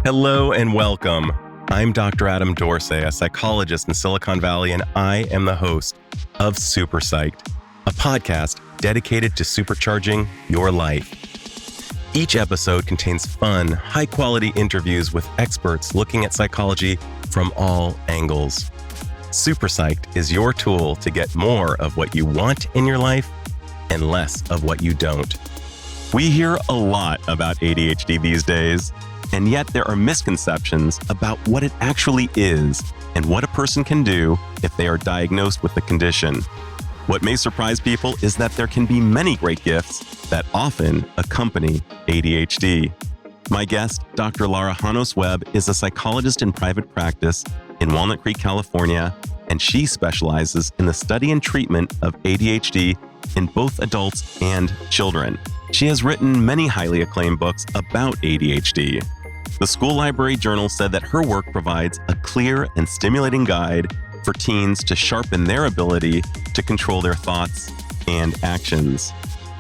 Hello and welcome. I'm Dr. Adam Dorsey, a psychologist in Silicon Valley, and I am the host of Super Psyched, a podcast dedicated to supercharging your life. Each episode contains fun, high-quality interviews with experts looking at psychology from all angles. Super Psyched is your tool to get more of what you want in your life and less of what you don't. We hear a lot about ADHD these days, and yet there are misconceptions about what it actually is and what a person can do if they are diagnosed with the condition. What may surprise people is that there can be many great gifts that often accompany ADHD. My guest, Dr. Lara Honos-Webb, is a psychologist in private practice in Walnut Creek, California, and she specializes in the study and treatment of ADHD in both adults and children. She has written many highly acclaimed books about ADHD. The School Library Journal said that her work provides a clear and stimulating guide for teens to sharpen their ability to control their thoughts and actions.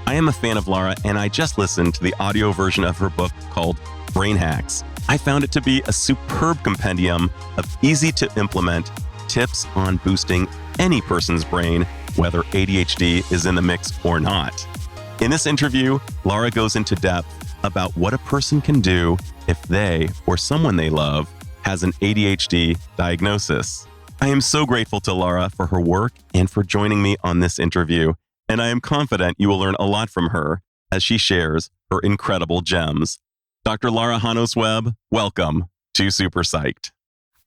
I am a fan of Lara, and I just listened to the audio version of her book called Brain Hacks. I found it to be a superb compendium of easy-to-implement tips on boosting any person's brain, whether ADHD is in the mix or not. In this interview, Lara goes into depth about what a person can do if they or someone they love has an ADHD diagnosis. I am so grateful to Lara for her work and for joining me on this interview, and I am confident you will learn a lot from her as she shares her incredible gems. Dr. Lara Honos-Webb, welcome to Super Psyched.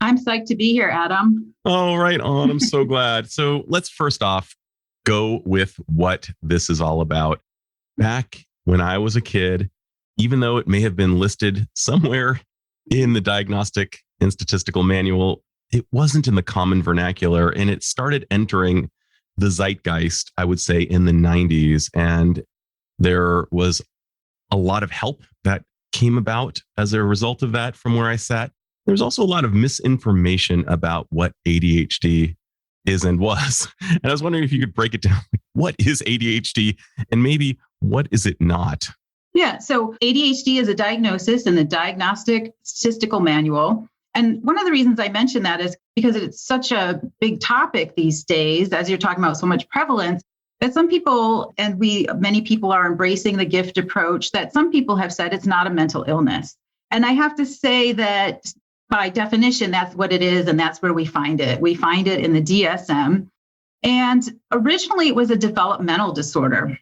I'm psyched to be here, Adam. Oh, right on. I'm so glad. So let's first off go with what this is all about. Back when I was a kid, even though it may have been listed somewhere in the Diagnostic and Statistical Manual, it wasn't in the common vernacular, and it started entering the zeitgeist, I would say, in the 90s. And there was a lot of help that came about as a result of that from where I sat. There's also a lot of misinformation about what ADHD is and was. And I was wondering if you could break it down. What is ADHD and maybe what is it not? Yeah, so ADHD is a diagnosis in the Diagnostic Statistical Manual. And one of the reasons I mention that is because it's such a big topic these days, as you're talking about so much prevalence, that some people, and many people are embracing the gift approach, that some people have said it's not a mental illness. And I have to say that by definition, that's what it is, and that's where we find it. We find it in the DSM. And originally, it was a developmental disorder.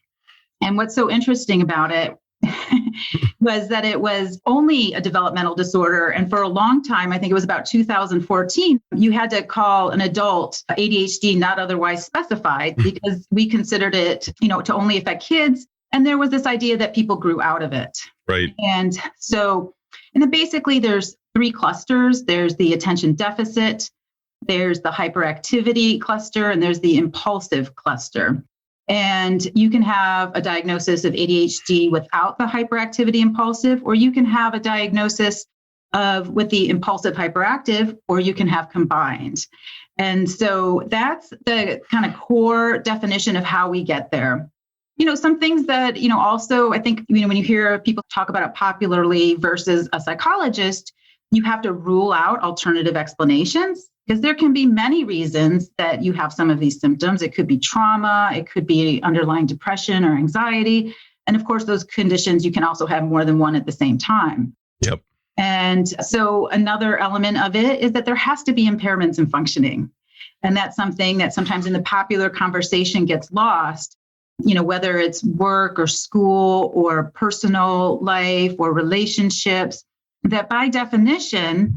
And what's so interesting about it was that it was only a developmental disorder. And for a long time, I think it was about 2014, you had to call an adult ADHD not otherwise specified because we considered it, to only affect kids. And there was this idea that people grew out of it. Right. And then basically there's three clusters. There's the attention deficit, there's the hyperactivity cluster, and there's the impulsive cluster. And you can have a diagnosis of ADHD without the hyperactivity impulsive, or you can have a diagnosis with the impulsive hyperactive, or you can have combined. And so that's the kind of core definition of how we get there. Some things that, also, I think, when you hear people talk about it popularly versus a psychologist, you have to rule out alternative explanations because there can be many reasons that you have some of these symptoms. It could be trauma, it could be underlying depression or anxiety. And of course, those conditions, you can also have more than one at the same time. Yep. And so another element of it is that there has to be impairments in functioning. And that's something that sometimes in the popular conversation gets lost. Whether it's work or school or personal life or relationships, that by definition,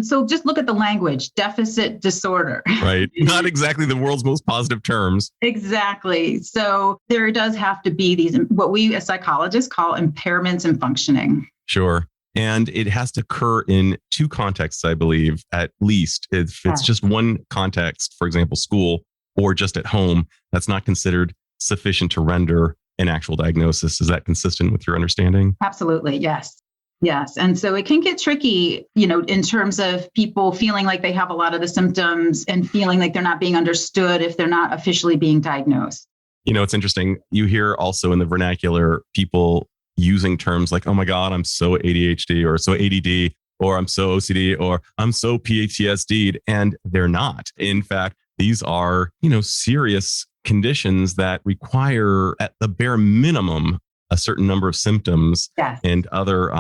so just look at the language, deficit disorder. Right. Not exactly the world's most positive terms. Exactly. So there does have to be these, what we as psychologists call impairments in functioning. Sure. And it has to occur in two contexts, I believe, at least. If it's just one context, for example, school or just at home, that's not considered sufficient to render an actual diagnosis. Is that consistent with your understanding? Absolutely. Yes. Yes. And so it can get tricky, in terms of people feeling like they have a lot of the symptoms and feeling like they're not being understood if they're not officially being diagnosed. It's interesting. You hear also in the vernacular people using terms like, oh my God, I'm so ADHD or so ADD. or I'm so OCD, or I'm so PTSD'd. And they're not. In fact, these are, serious conditions that require at the bare minimum a certain number of symptoms Yes. and other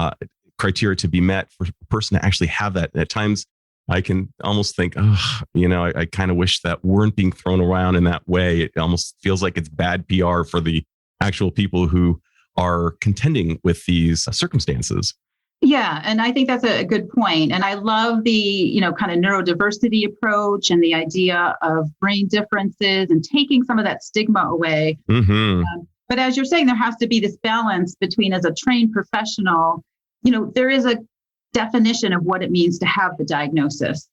criteria to be met for a person to actually have that. At times, I can almost think, I kind of wish that weren't being thrown around in that way. It almost feels like it's bad PR for the actual people who are contending with these circumstances. Yeah, and I think that's a good point. And I love the, kind of neurodiversity approach and the idea of brain differences and taking some of that stigma away. Mm-hmm. But as you're saying, there has to be this balance between, as a trained professional, there is a definition of what it means to have the diagnosis.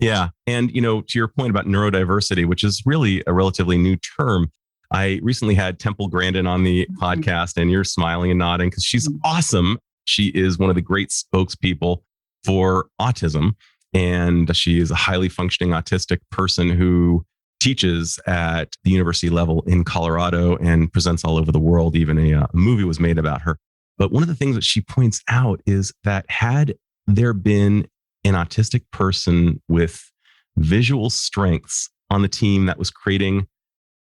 Yeah. And, to your point about neurodiversity, which is really a relatively new term, I recently had Temple Grandin on the podcast, and you're smiling and nodding because she's awesome. She is one of the great spokespeople for autism, and she is a highly functioning autistic person who teaches at the university level in Colorado and presents all over the world. Even a movie was made about her. But one of the things that she points out is that had there been an autistic person with visual strengths on the team that was creating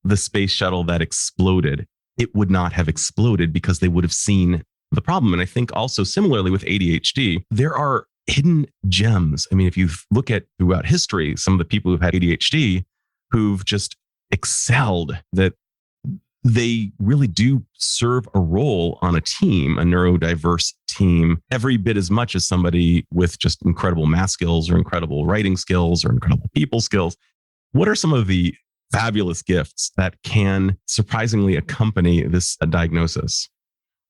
the space shuttle that exploded, it would not have exploded because they would have seen the problem. And I think also similarly with ADHD, there are hidden gems. I mean, if you look at throughout history, some of the people who've had ADHD who've just excelled, that they really do serve a role on a team, a neurodiverse team, every bit as much as somebody with just incredible math skills or incredible writing skills or incredible people skills. What are some of the fabulous gifts that can surprisingly accompany this diagnosis?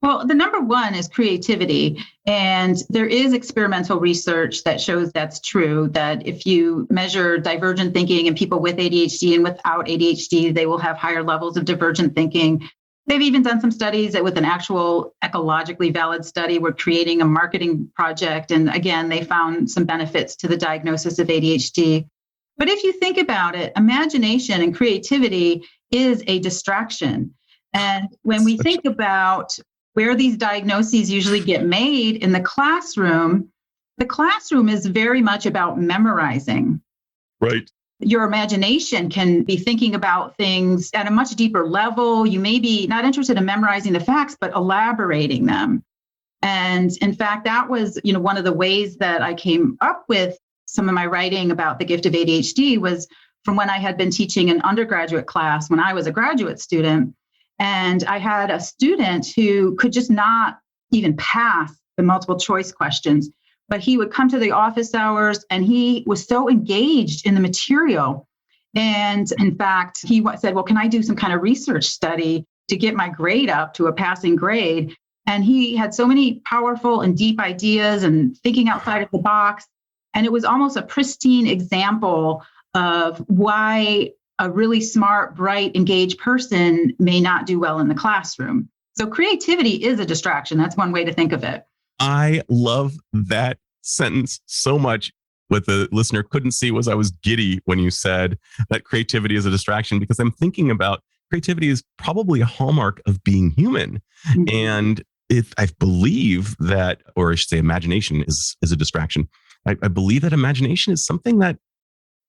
Well, the number one is creativity. And there is experimental research that shows that's true, that if you measure divergent thinking in people with ADHD and without ADHD, they will have higher levels of divergent thinking. They've even done some studies that with an actual ecologically valid study, we're creating a marketing project. And again, they found some benefits to the diagnosis of ADHD. But if you think about it, imagination and creativity is a distraction. And when we think about where these diagnoses usually get made in the classroom is very much about memorizing. Right. Your imagination can be thinking about things at a much deeper level. You may be not interested in memorizing the facts, but elaborating them. And in fact, that was, one of the ways that I came up with some of my writing about the gift of ADHD was from when I had been teaching an undergraduate class when I was a graduate student. And I had a student who could just not even pass the multiple choice questions, but he would come to the office hours and he was so engaged in the material. And in fact, he said, well, can I do some kind of research study to get my grade up to a passing grade? And he had so many powerful and deep ideas and thinking outside of the box. And it was almost a pristine example of why a really smart, bright, engaged person may not do well in the classroom. So creativity is a distraction. That's one way to think of it. I love that sentence so much. What the listener couldn't see was I was giddy when you said that creativity is a distraction, because I'm thinking about creativity is probably a hallmark of being human. Mm-hmm. And if I believe that, or I should say imagination is a distraction. I believe that imagination is something that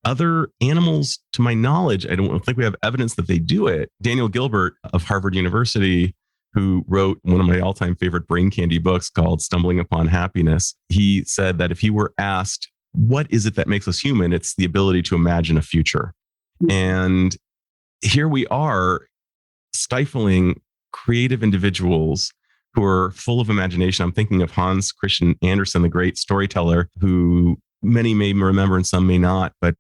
other animals, to my knowledge, I don't think we have evidence that they do it. Daniel Gilbert of Harvard University, who wrote one of my all-time favorite brain candy books called Stumbling Upon Happiness, he said that if he were asked, what is it that makes us human? It's the ability to imagine a future. And here we are stifling creative individuals who are full of imagination. I'm thinking of Hans Christian Andersen, the great storyteller, who many may remember and some may not, but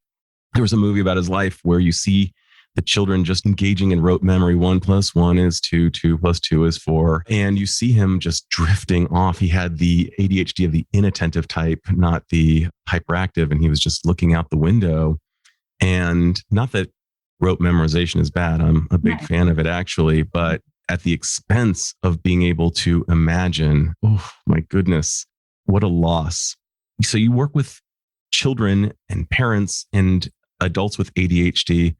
there was a movie about his life where you see the children just engaging in rote memory. 1 + 1 is 2, 2 + 2 is 4. And you see him just drifting off. He had the ADHD of the inattentive type, not the hyperactive. And he was just looking out the window. And not that rote memorization is bad. I'm a big fan of it, actually. But at the expense of being able to imagine, oh my goodness, what a loss. So you work with children and parents and adults with ADHD.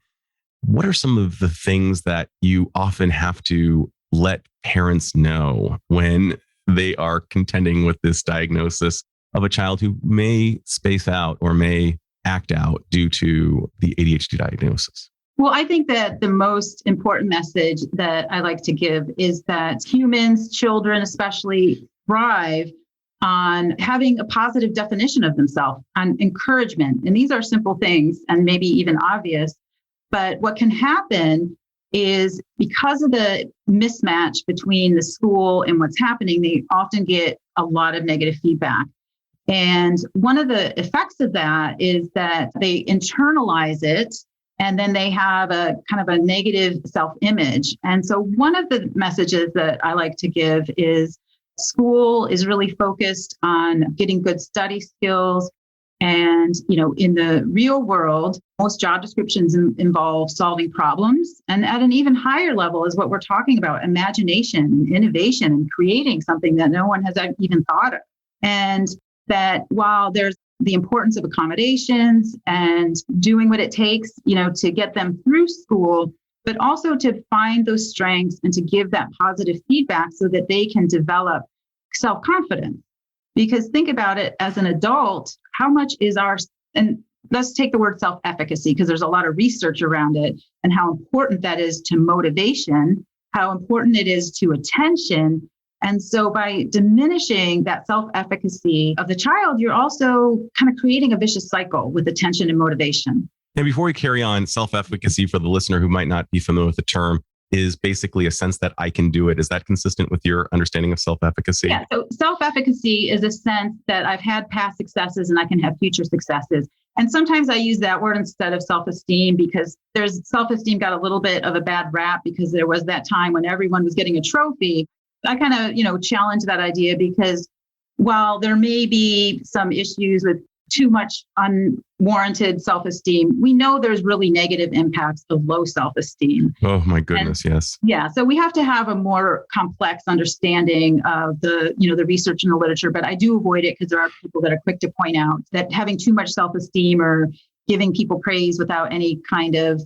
What are some of the things that you often have to let parents know when they are contending with this diagnosis? of a child who may space out or may act out due to the ADHD diagnosis? Well, I think that the most important message that I like to give is that humans, children especially, thrive on having a positive definition of themselves, on encouragement. And these are simple things and maybe even obvious. But what can happen is because of the mismatch between the school and what's happening, they often get a lot of negative feedback. And one of the effects of that is that they internalize it, and then they have a kind of a negative self-image. And so one of the messages that I like to give is school is really focused on getting good study skills. And, in the real world, most job descriptions involve solving problems. And at an even higher level is what we're talking about, imagination and innovation and creating something that no one has even thought of. And that while there's the importance of accommodations and doing what it takes, to get them through school, but also to find those strengths and to give that positive feedback so that they can develop self-confidence. Because think about it, as an adult, how much is and let's take the word self-efficacy, because there's a lot of research around it and how important that is to motivation, how important it is to attention. And so by diminishing that self-efficacy of the child, you're also kind of creating a vicious cycle with attention and motivation. And before we carry on, self-efficacy, for the listener who might not be familiar with the term, is basically a sense that I can do it. Is that consistent with your understanding of self-efficacy? Yeah. So self-efficacy is a sense that I've had past successes and I can have future successes. And sometimes I use that word instead of self-esteem, because there's self-esteem got a little bit of a bad rap because there was that time when everyone was getting a trophy. I kind of, challenge that idea, because while there may be some issues with too much unwarranted self-esteem, we know there's really negative impacts of low self-esteem. Oh my goodness, yes. Yeah, so we have to have a more complex understanding of the research and the literature, but I do avoid it because there are people that are quick to point out that having too much self-esteem or giving people praise without any kind of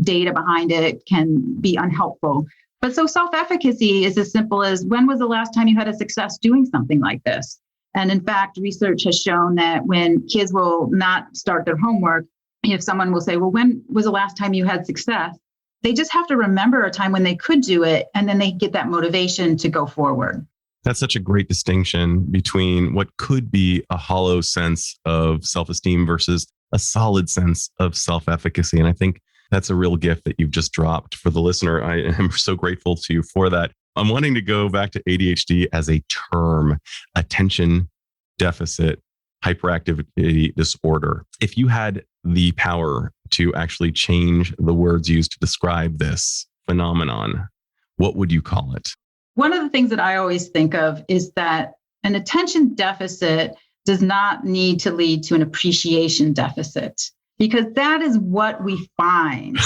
data behind it can be unhelpful. But so self-efficacy is as simple as, when was the last time you had a success doing something like this? And in fact, research has shown that when kids will not start their homework, if someone will say, well, when was the last time you had success? They just have to remember a time when they could do it, and then they get that motivation to go forward. That's such a great distinction between what could be a hollow sense of self-esteem versus a solid sense of self-efficacy. And I think that's a real gift that you've just dropped for the listener. I am so grateful to you for that. I'm wanting to go back to ADHD as a term, attention deficit hyperactivity disorder. If you had the power to actually change the words used to describe this phenomenon, what would you call it? One of the things that I always think of is that an attention deficit does not need to lead to an appreciation deficit, because that is what we find.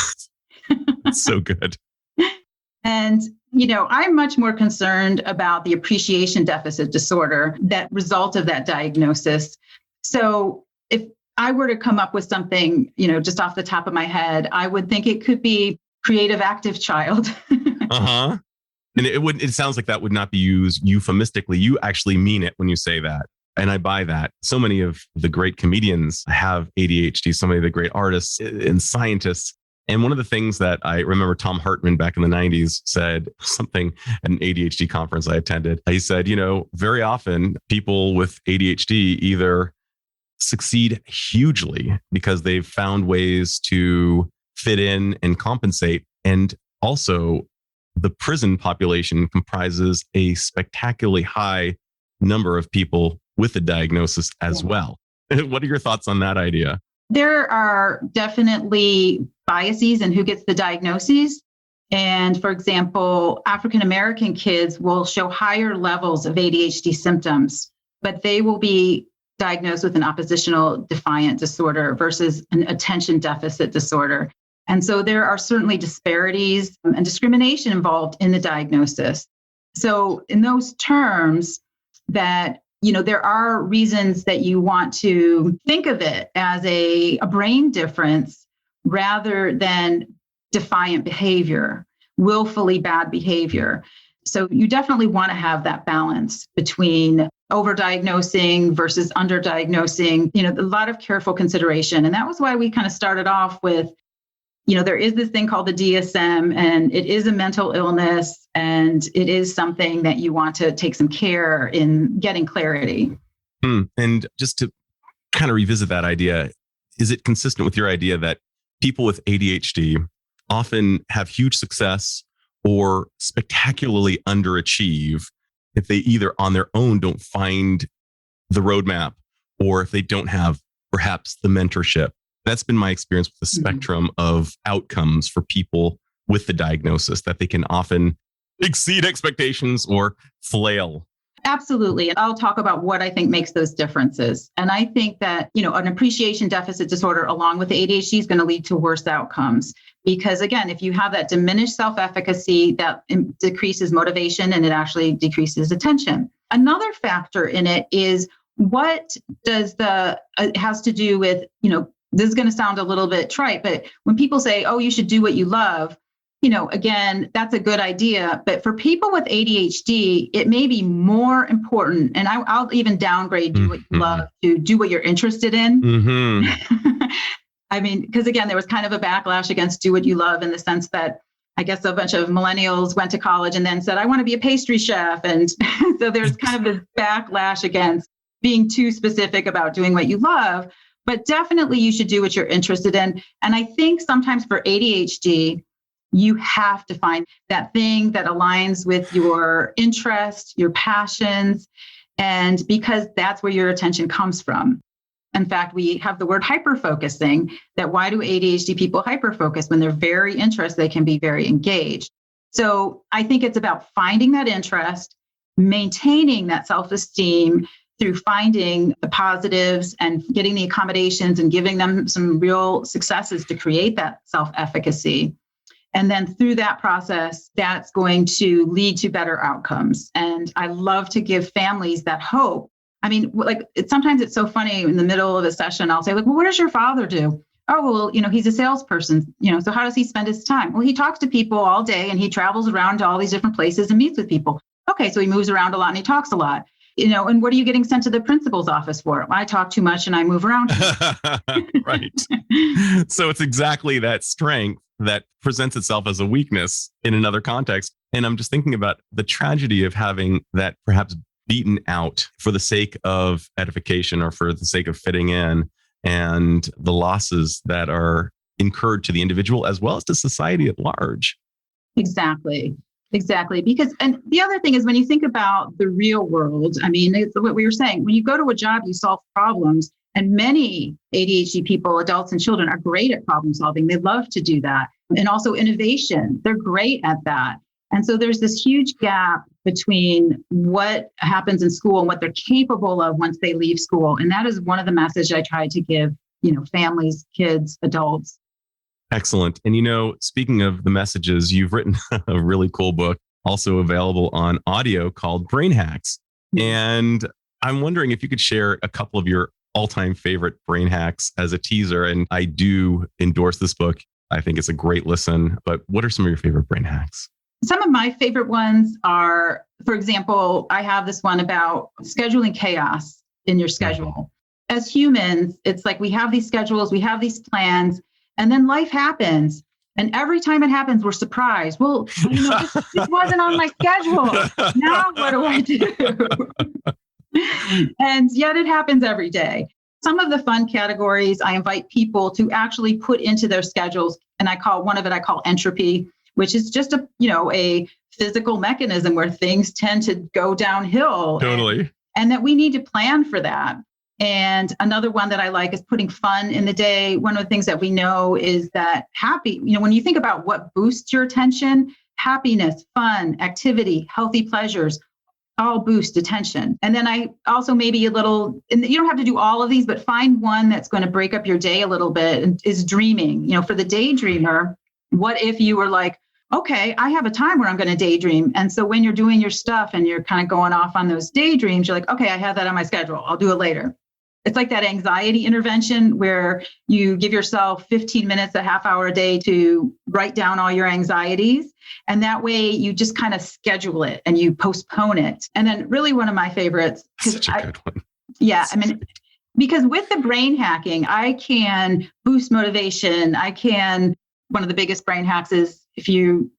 So good. And, I'm much more concerned about the appreciation deficit disorder, that result of that diagnosis. So if I were to come up with something, just off the top of my head, I would think it could be creative active child. Uh-huh. And it sounds like that would not be used euphemistically. You actually mean it when you say that. And I buy that. So many of the great comedians have ADHD, so many of the great artists and scientists. And one of the things that I remember Tom Hartman back in the 90s said something at an ADHD conference I attended. He said, very often people with ADHD either succeed hugely because they've found ways to fit in and compensate. And also the prison population comprises a spectacularly high number of people with the diagnosis as well. What are your thoughts on that idea? There are definitely biases in who gets the diagnoses. And for example, African-American kids will show higher levels of ADHD symptoms, but they will be diagnosed with an oppositional defiant disorder versus an attention deficit disorder. And so there are certainly disparities and discrimination involved in the diagnosis. So in those terms, that there are reasons that you want to think of it as a brain difference rather than defiant behavior, willfully bad behavior. So you definitely want to have that balance between overdiagnosing versus underdiagnosing, a lot of careful consideration. And that was why we kind of started off with, there is this thing called the DSM, and it is a mental illness, and it is something that you want to take some care in getting clarity. And just to kind of revisit that idea, is it consistent with your idea that people with ADHD often have huge success or spectacularly underachieve if they either on their own don't find the roadmap, or if they don't have perhaps the mentorship? That's been my experience with the spectrum of outcomes for people with the diagnosis, that they can often exceed expectations or flail. Absolutely. And I'll talk about what I think makes those differences. And I think that, an appreciation deficit disorder along with ADHD is going to lead to worse outcomes. Because again, if you have that diminished self-efficacy, that decreases motivation and it actually decreases attention. Another factor in it is what does it has to do with, this is going to sound a little bit trite, but when people say, oh, you should do what you love, again, that's a good idea. But for people with ADHD, it may be more important. And I'll even downgrade do what you love to do what you're interested in. I mean, because again, there was kind of a backlash against do what you love in the sense that I guess a bunch of millennials went to college and then said, I want to be a pastry chef. And so there's kind of this backlash against being too specific about doing what you love. But definitely you should do what you're interested in. And I think sometimes for ADHD, you have to find that thing that aligns with your interest, your passions, and because that's where your attention comes from. In fact, we have the word hyperfocusing, that why do ADHD people hyperfocus? When they're very interested, they can be very engaged. So I think it's about finding that interest, maintaining that self-esteem through finding the positives and getting the accommodations and giving them some real successes to create that self-efficacy. And then through that process, that's going to lead to better outcomes. And I love to give families that hope. I mean, sometimes it's so funny in the middle of a session, I'll say, well, what does your father do? Oh, well, he's a salesperson, so how does he spend his time? Well, he talks to people all day and he travels around to all these different places and meets with people. Okay, so he moves around a lot and he talks a lot. And what are you getting sent to the principal's office for? I talk too much and I move around. Right. So it's exactly that strength that presents itself as a weakness in another context. And I'm just thinking about the tragedy of having that perhaps beaten out for the sake of edification or for the sake of fitting in, and the losses that are incurred to the individual as well as to society at large. Exactly. Because, and the other thing is when you think about the real world, I mean, it's what we were saying, when you go to a job, you solve problems, and many ADHD people, adults and children, are great at problem solving. They love to do that. And also innovation. They're great at that. And so there's this huge gap between what happens in school and what they're capable of once they leave school. And that is one of the messages I try to give, families, kids, adults. Excellent. And speaking of the messages, you've written a really cool book, also available on audio, called Brain Hacks. And I'm wondering if you could share a couple of your all-time favorite brain hacks as a teaser. And I do endorse this book. I think it's a great listen. But what are some of your favorite brain hacks? Some of my favorite ones are, for example, I have this one about scheduling chaos in your schedule. As humans, it's like we have these schedules, we have these plans, and then life happens. And every time it happens, we're surprised. Well, this wasn't on my schedule. Now what do I do? And yet it happens every day. Some of the fun categories I invite people to actually put into their schedules, and I call entropy, which is just a physical mechanism where things tend to go downhill. Totally. And that we need to plan for that. And another one that I like is putting fun in the day. One of the things that we know is that when you think about what boosts your attention, happiness, fun, activity, healthy pleasures, all boost attention. And then I also and you don't have to do all of these, but find one that's going to break up your day a little bit, and is dreaming. For the daydreamer, what if you were like, okay, I have a time where I'm going to daydream. And so when you're doing your stuff and you're kind of going off on those daydreams, you're like, okay, I have that on my schedule. I'll do it later. It's like that anxiety intervention where you give yourself 15 minutes, a half hour a day to write down all your anxieties. And that way you just kind of schedule it and you postpone it. And then really one of my favorites. Such a good one. Yeah. I mean, because with the brain hacking, I can boost motivation. One of the biggest brain hacks is if you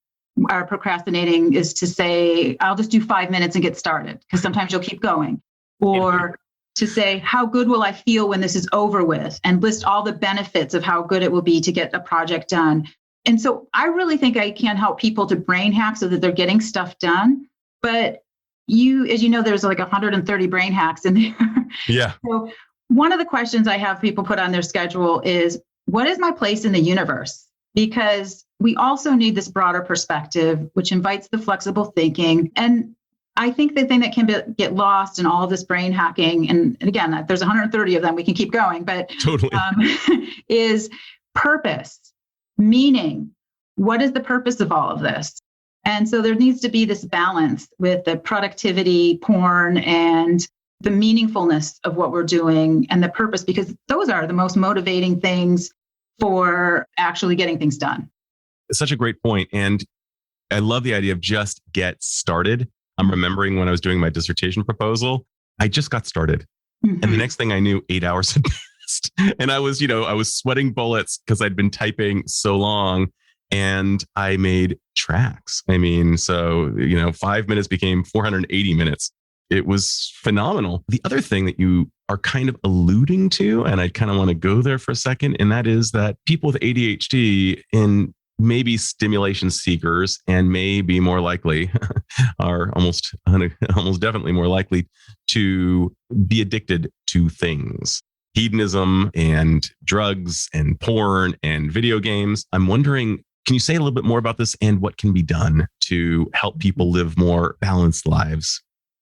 are procrastinating is to say, I'll just do 5 minutes and get started, because sometimes you'll keep going. Or to say, how good will I feel when this is over with, and list all the benefits of how good it will be to get a project done. And so I really think I can help people to brain hack so that they're getting stuff done. But as you know, there's like 130 brain hacks in there. Yeah. So one of the questions I have people put on their schedule is, what is my place in the universe? Because we also need this broader perspective, which invites the flexible thinking. And I think the thing that can get lost in all of this brain hacking, and again, there's 130 of them, we can keep going, but totally is purpose, meaning. What is the purpose of all of this? And so there needs to be this balance with the productivity porn and the meaningfulness of what we're doing and the purpose, because those are the most motivating things for actually getting things done. It's such a great point. And I love the idea of just get started. I'm remembering when I was doing my dissertation proposal, I just got started. Mm-hmm. And the next thing I knew, 8 hours had passed. And I was sweating bullets because I'd been typing so long, and I made tracks. I mean, so, 5 minutes became 480 minutes. It was phenomenal. The other thing that you are kind of alluding to, and I kind of want to go there for a second, and that is that people with ADHD and maybe stimulation seekers and may be more likely are almost definitely more likely to be addicted to things, hedonism and drugs and porn and video games. I'm wondering, can you say a little bit more about this and what can be done to help people live more balanced lives?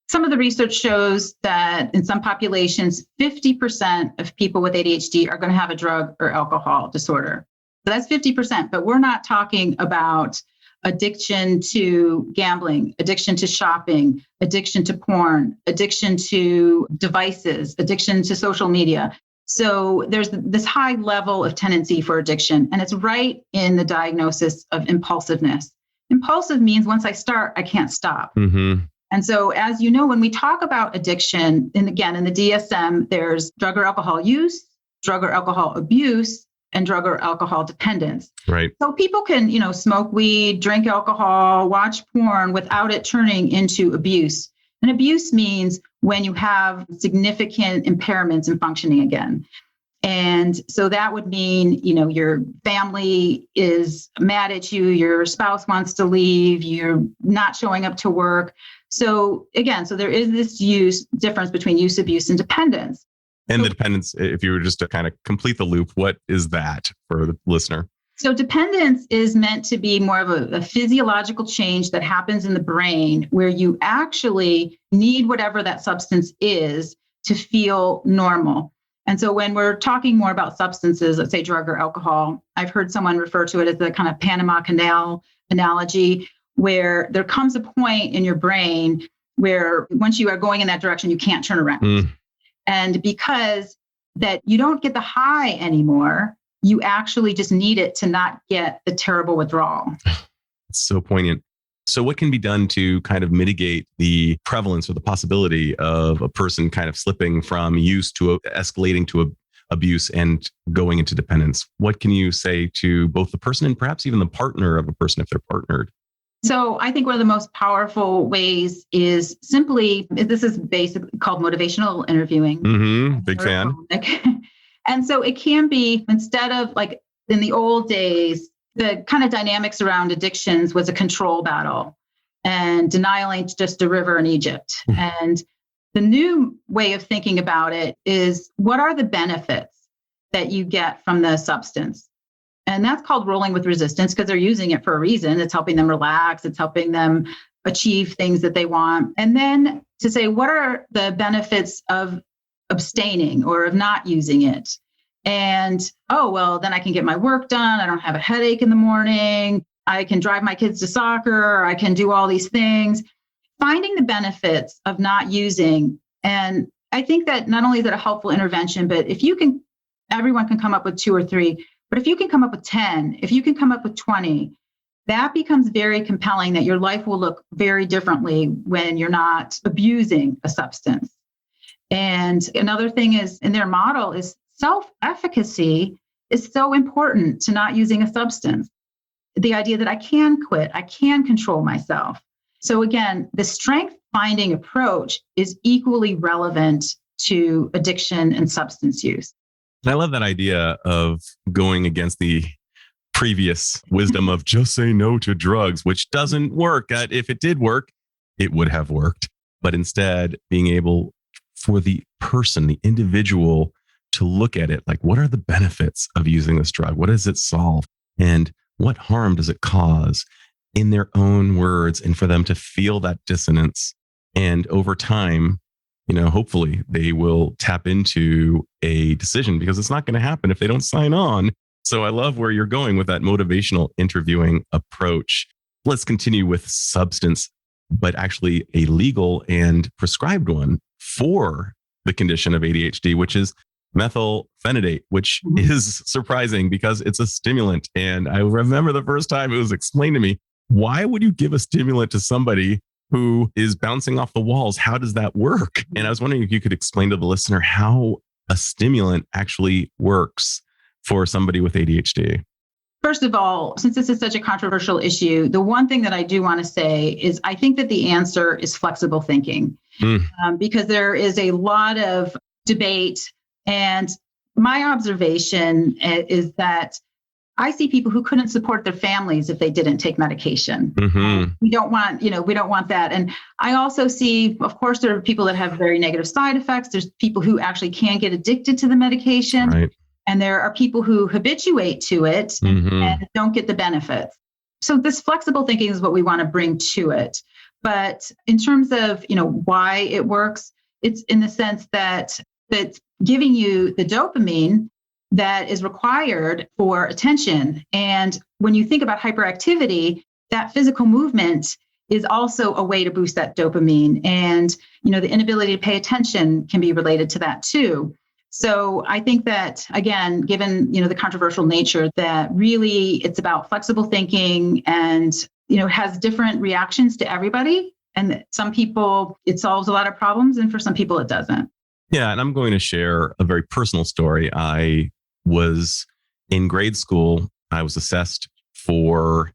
Some of the research shows that in some populations, 50% of people with ADHD are going to have a drug or alcohol disorder. So that's 50%, but we're not talking about addiction to gambling, addiction to shopping, addiction to porn, addiction to devices, addiction to social media. So there's this high level of tendency for addiction, and it's right in the diagnosis of impulsiveness. Impulsive means once I start, I can't stop. Mm-hmm. And so, as you know, when we talk about addiction, and again, in the DSM, there's drug or alcohol use, drug or alcohol abuse, and drug or alcohol dependence. Right. So people can, smoke weed, drink alcohol, watch porn without it turning into abuse. And abuse means when you have significant impairments in functioning again. And so that would mean, your family is mad at you, your spouse wants to leave, you're not showing up to work. So again, there is this difference between use, abuse, and dependence. And the dependence, if you were just to kind of complete the loop, what is that for the listener? So dependence is meant to be more of a physiological change that happens in the brain where you actually need whatever that substance is to feel normal. And so when we're talking more about substances, let's say drug or alcohol, I've heard someone refer to it as the kind of Panama Canal analogy, where there comes a point in your brain where once you are going in that direction, you can't turn around. And because that you don't get the high anymore, you actually just need it to not get the terrible withdrawal. It's so poignant. So what can be done to kind of mitigate the prevalence or the possibility of a person kind of slipping from use to escalating to abuse and going into dependence? What can you say to both the person and perhaps even the partner of a person if they're partnered? So I think one of the most powerful ways is simply, this is basically called motivational interviewing. Mm-hmm. Big fan. And so it can be, instead of like in the old days, the kind of dynamics around addictions was a control battle, and denial ain't just a river in Egypt. And the new way of thinking about it is, what are the benefits that you get from the substance? And that's called rolling with resistance, because they're using it for a reason. It's helping them relax. It's helping them achieve things that they want. And then to say, what are the benefits of abstaining or of not using it? And, then I can get my work done. I don't have a headache in the morning. I can drive my kids to soccer. I can do all these things. Finding the benefits of not using. And I think that not only is it a helpful intervention, but if you can, everyone can come up with 2 or 3, but if you can come up with 10, if you can come up with 20, that becomes very compelling that your life will look very differently when you're not abusing a substance. And another thing is in their model is self-efficacy is so important to not using a substance. The idea that I can quit, I can control myself. So again, the strength finding approach is equally relevant to addiction and substance use. I love that idea of going against the previous wisdom of just say no to drugs, which doesn't work. If it did work, it would have worked. But instead, being able for the person, the individual, to look at it like, what are the benefits of using this drug? What does it solve? And what harm does it cause in their own words? And for them to feel that dissonance. And over time, hopefully they will tap into a decision, because it's not going to happen if they don't sign on. So I love where you're going with that motivational interviewing approach. Let's continue with substance, but actually a legal and prescribed one for the condition of ADHD, which is methylphenidate, which is surprising because it's a stimulant. And I remember the first time it was explained to me, why would you give a stimulant to somebody who is bouncing off the walls? How does that work? And I was wondering if you could explain to the listener how a stimulant actually works for somebody with ADHD. First of all, since this is such a controversial issue, the one thing that I do want to say is I think that the answer is flexible thinking, because there is a lot of debate. And my observation is that I see people who couldn't support their families if they didn't take medication. We don't want that. And I also see, of course, there are people that have very negative side effects. There's people who actually can get addicted to the medication. Right. And there are people who habituate to it and don't get the benefits. So this flexible thinking is what we want to bring to it. But in terms of, why it works, it's in the sense that it's giving you the dopamine that is required for attention. And when you think about hyperactivity, that physical movement is also a way to boost that dopamine. And, the inability to pay attention can be related to that too. So I think that, again, given, the controversial nature, that really it's about flexible thinking and, has different reactions to everybody. And some people, it solves a lot of problems. And for some people, it doesn't. Yeah. And I'm going to share a very personal story. I was in grade school. I was assessed for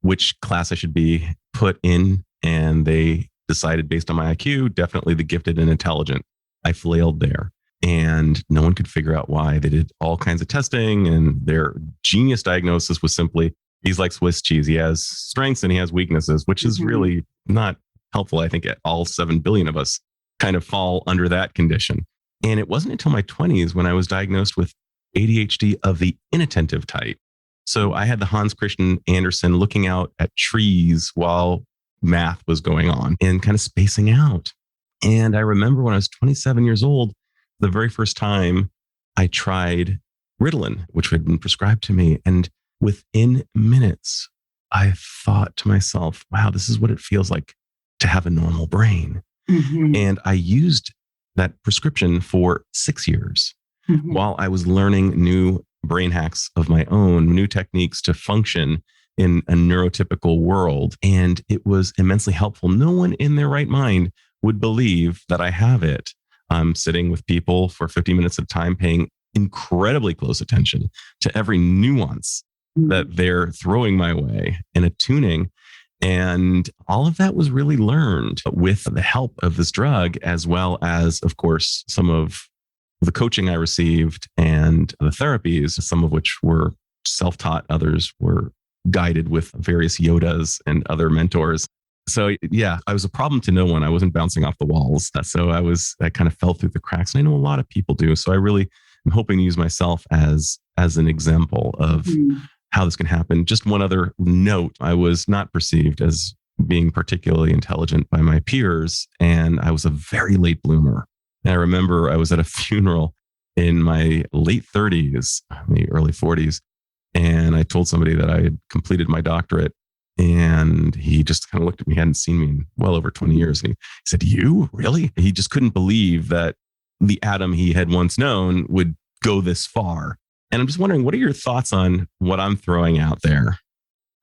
which class I should be put in. And they decided based on my IQ, definitely the gifted and intelligent. I flailed there. And no one could figure out why. They did all kinds of testing, and their genius diagnosis was simply, he's like Swiss cheese. He has strengths and he has weaknesses, which is really not helpful. I think all 7 billion of us kind of fall under that condition. And it wasn't until my 20s when I was diagnosed with ADHD of the inattentive type. So I had the Hans Christian Andersen looking out at trees while math was going on and kind of spacing out. And I remember when I was 27 years old, the very first time I tried Ritalin, which had been prescribed to me. And within minutes, I thought to myself, wow, this is what it feels like to have a normal brain. And I used that prescription for 6 years while I was learning new brain hacks of my own, new techniques to function in a neurotypical world. And it was immensely helpful. No one in their right mind would believe that I have it. I'm sitting with people for 50 minutes at a time, paying incredibly close attention to every nuance that they're throwing my way and attuning. And all of that was really learned with the help of this drug, as well as, of course, some of the coaching I received and the therapies, some of which were self-taught, others were guided with various Yodas and other mentors. So yeah, I was a problem to no one. I wasn't bouncing off the walls. So I kind of fell through the cracks. And I know a lot of people do. So I really am hoping to use myself as an example of how this can happen. Just one other note, I was not perceived as being particularly intelligent by my peers. And I was a very late bloomer. And I remember I was at a funeral in my late 30s, maybe early 40s. And I told somebody that I had completed my doctorate. And he just kind of looked at me, hadn't seen me in well over 20 years. And he said, "You really?" He just couldn't believe that the Adam he had once known would go this far. And I'm just wondering, what are your thoughts on what I'm throwing out there?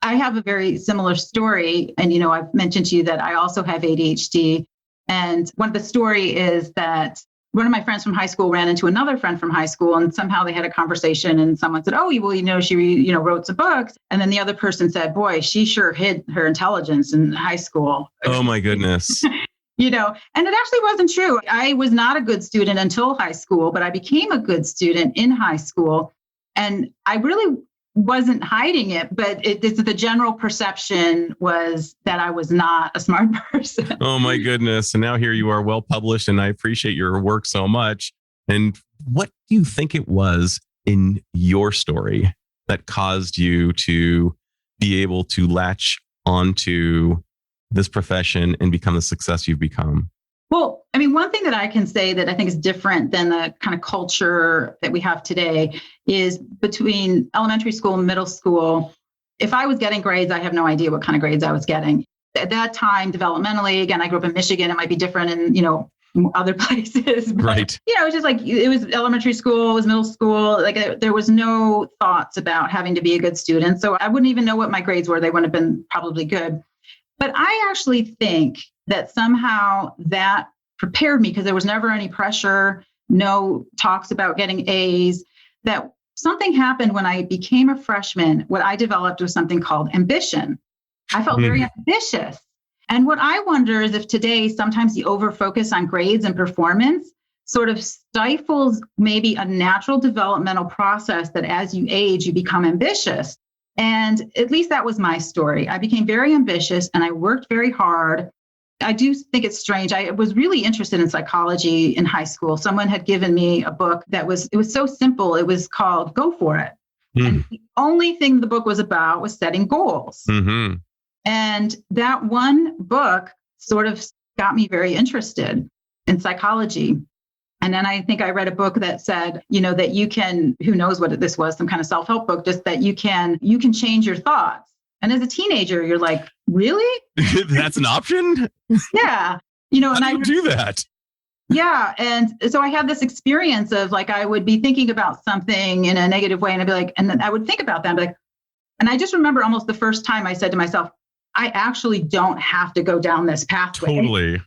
I have a very similar story. And, I've mentioned to you that I also have ADHD. And one of the story is that one of my friends from high school ran into another friend from high school, and somehow they had a conversation, and someone said, "Oh, well, she, wrote some books." And then the other person said, "Boy, she sure hid her intelligence in high school." Oh my goodness. And it actually wasn't true. I was not a good student until high school, but I became a good student in high school. And I really wasn't hiding it, but the general perception was that I was not a smart person. Oh my goodness. And now here you are, well published, and I appreciate your work so much. And what do you think it was in your story that caused you to be able to latch onto this profession and become the success you've become? Well, one thing that I can say that I think is different than the kind of culture that we have today is between elementary school and middle school. If I was getting grades, I have no idea what kind of grades I was getting. At that time, developmentally, again, I grew up in Michigan. It might be different in, other places. But, right. It was just like, it was elementary school, it was middle school. Like there was no thoughts about having to be a good student. So I wouldn't even know what my grades were. They wouldn't have been probably good. But I actually think that somehow that prepared me, because there was never any pressure, no talks about getting A's, that something happened when I became a freshman. What I developed was something called ambition. I felt very ambitious. And what I wonder is if today, sometimes the over-focus on grades and performance sort of stifles maybe a natural developmental process that as you age, you become ambitious. And at least that was my story. I became very ambitious and I worked very hard. I do think it's strange. I was really interested in psychology in high school. Someone had given me a book it was so simple. It was called Go For It. And the only thing the book was about was setting goals. Mm-hmm. And that one book sort of got me very interested in psychology. And then I think I read a book that said, that you can, who knows what this was, some kind of self-help book, just that you can change your thoughts. And as a teenager, you're like, really? That's an option? Yeah. How do you do that? Yeah. And so I had this experience of like, I would be thinking about something in a negative way, and I'd be like, and then I would think about that and be like, and I just remember almost the first time I said to myself, I actually don't have to go down this pathway. Totally.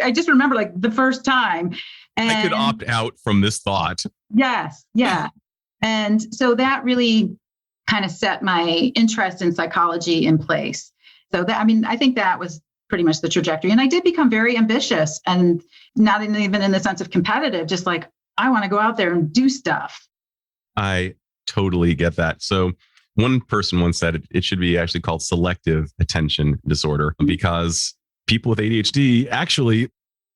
I just remember like the first time. And I could opt out from this thought. Yes. Yeah. And so that really kind of set my interest in psychology in place. So I think that was pretty much the trajectory. And I did become very ambitious, and not even in the sense of competitive, just like, I want to go out there and do stuff. I totally get that. So one person once said it should be actually called selective attention disorder, because people with ADHD actually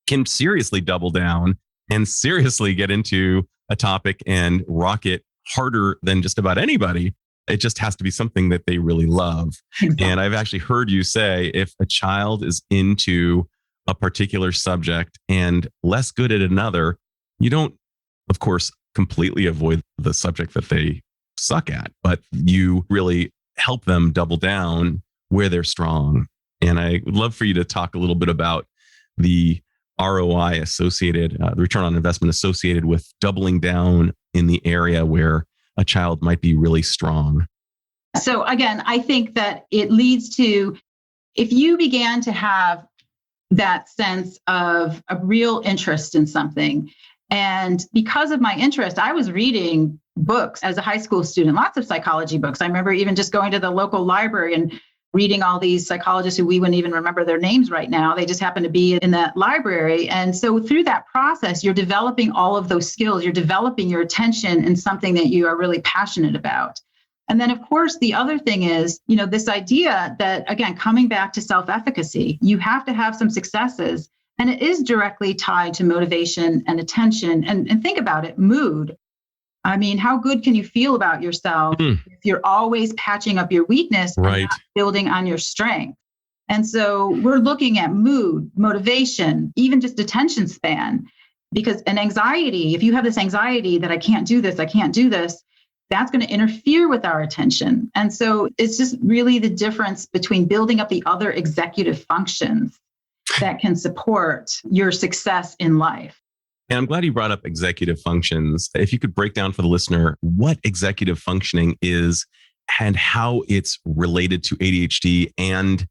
can seriously double down and seriously get into a topic and rock it harder than just about anybody. It just has to be something that they really love. Exactly. And I've actually heard you say, if a child is into a particular subject and less good at another, you don't, of course, completely avoid the subject that they suck at, but you really help them double down where they're strong. And I would love for you to talk a little bit about the ROI associated, the return on investment associated with doubling down in the area where a child might be really strong. So again, I think that it leads to, if you began to have that sense of a real interest in something, and because of my interest, I was reading books as a high school student, lots of psychology books. I remember even just going to the local library and reading all these psychologists who we wouldn't even remember their names right now. They just happen to be in that library. And so through that process, you're developing all of those skills. You're developing your attention in something that you are really passionate about. And then, of course, the other thing is, this idea that, again, coming back to self-efficacy, you have to have some successes. And it is directly tied to motivation and attention. And think about it, mood. I mean, how good can you feel about yourself if you're always patching up your weakness and not building on your strength? And so we're looking at mood, motivation, even just attention span, because an anxiety, if you have this anxiety that I can't do this, that's going to interfere with our attention. And so it's just really the difference between building up the other executive functions that can support your success in life. And I'm glad you brought up executive functions. If you could break down for the listener what executive functioning is and how it's related to ADHD and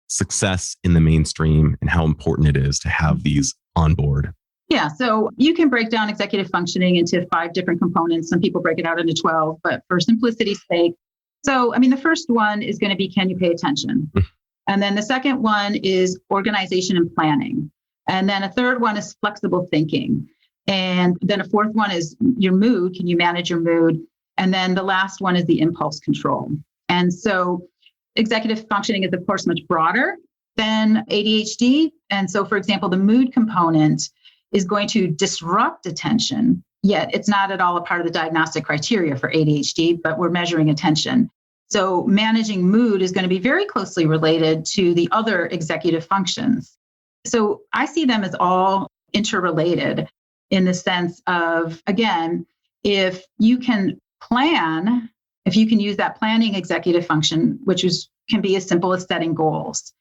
success in the mainstream and how important it is to have these on board. Yeah, so you can break down executive functioning into 5 different components. Some people break it out into 12, but for simplicity's sake. So, the first one is going to be, can you pay attention? And then the second one is organization and planning. And then a third one is flexible thinking. And then a fourth one is your mood. Can you manage your mood? And then the last one is the impulse control. And so executive functioning is, of course, much broader than ADHD. And so, for example, the mood component is going to disrupt attention, yet it's not at all a part of the diagnostic criteria for ADHD, but we're measuring attention. So managing mood is going to be very closely related to the other executive functions. So I see them as all interrelated in the sense of, again, if you can plan, if you can use that planning executive function, which can be as simple as setting goals.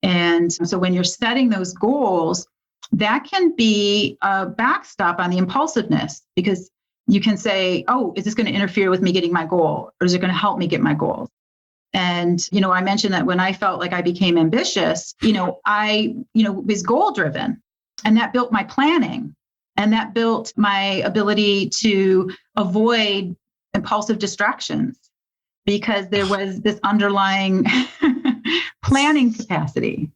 And so when you're setting those goals, that can be a backstop on the impulsiveness, because you can say, oh, is this going to interfere with me getting my goal? Or is it going to help me get my goals? And, I mentioned that when I felt like I became ambitious, I was goal driven, and that built my planning, and that built my ability to avoid impulsive distractions, because there was this underlying planning capacity.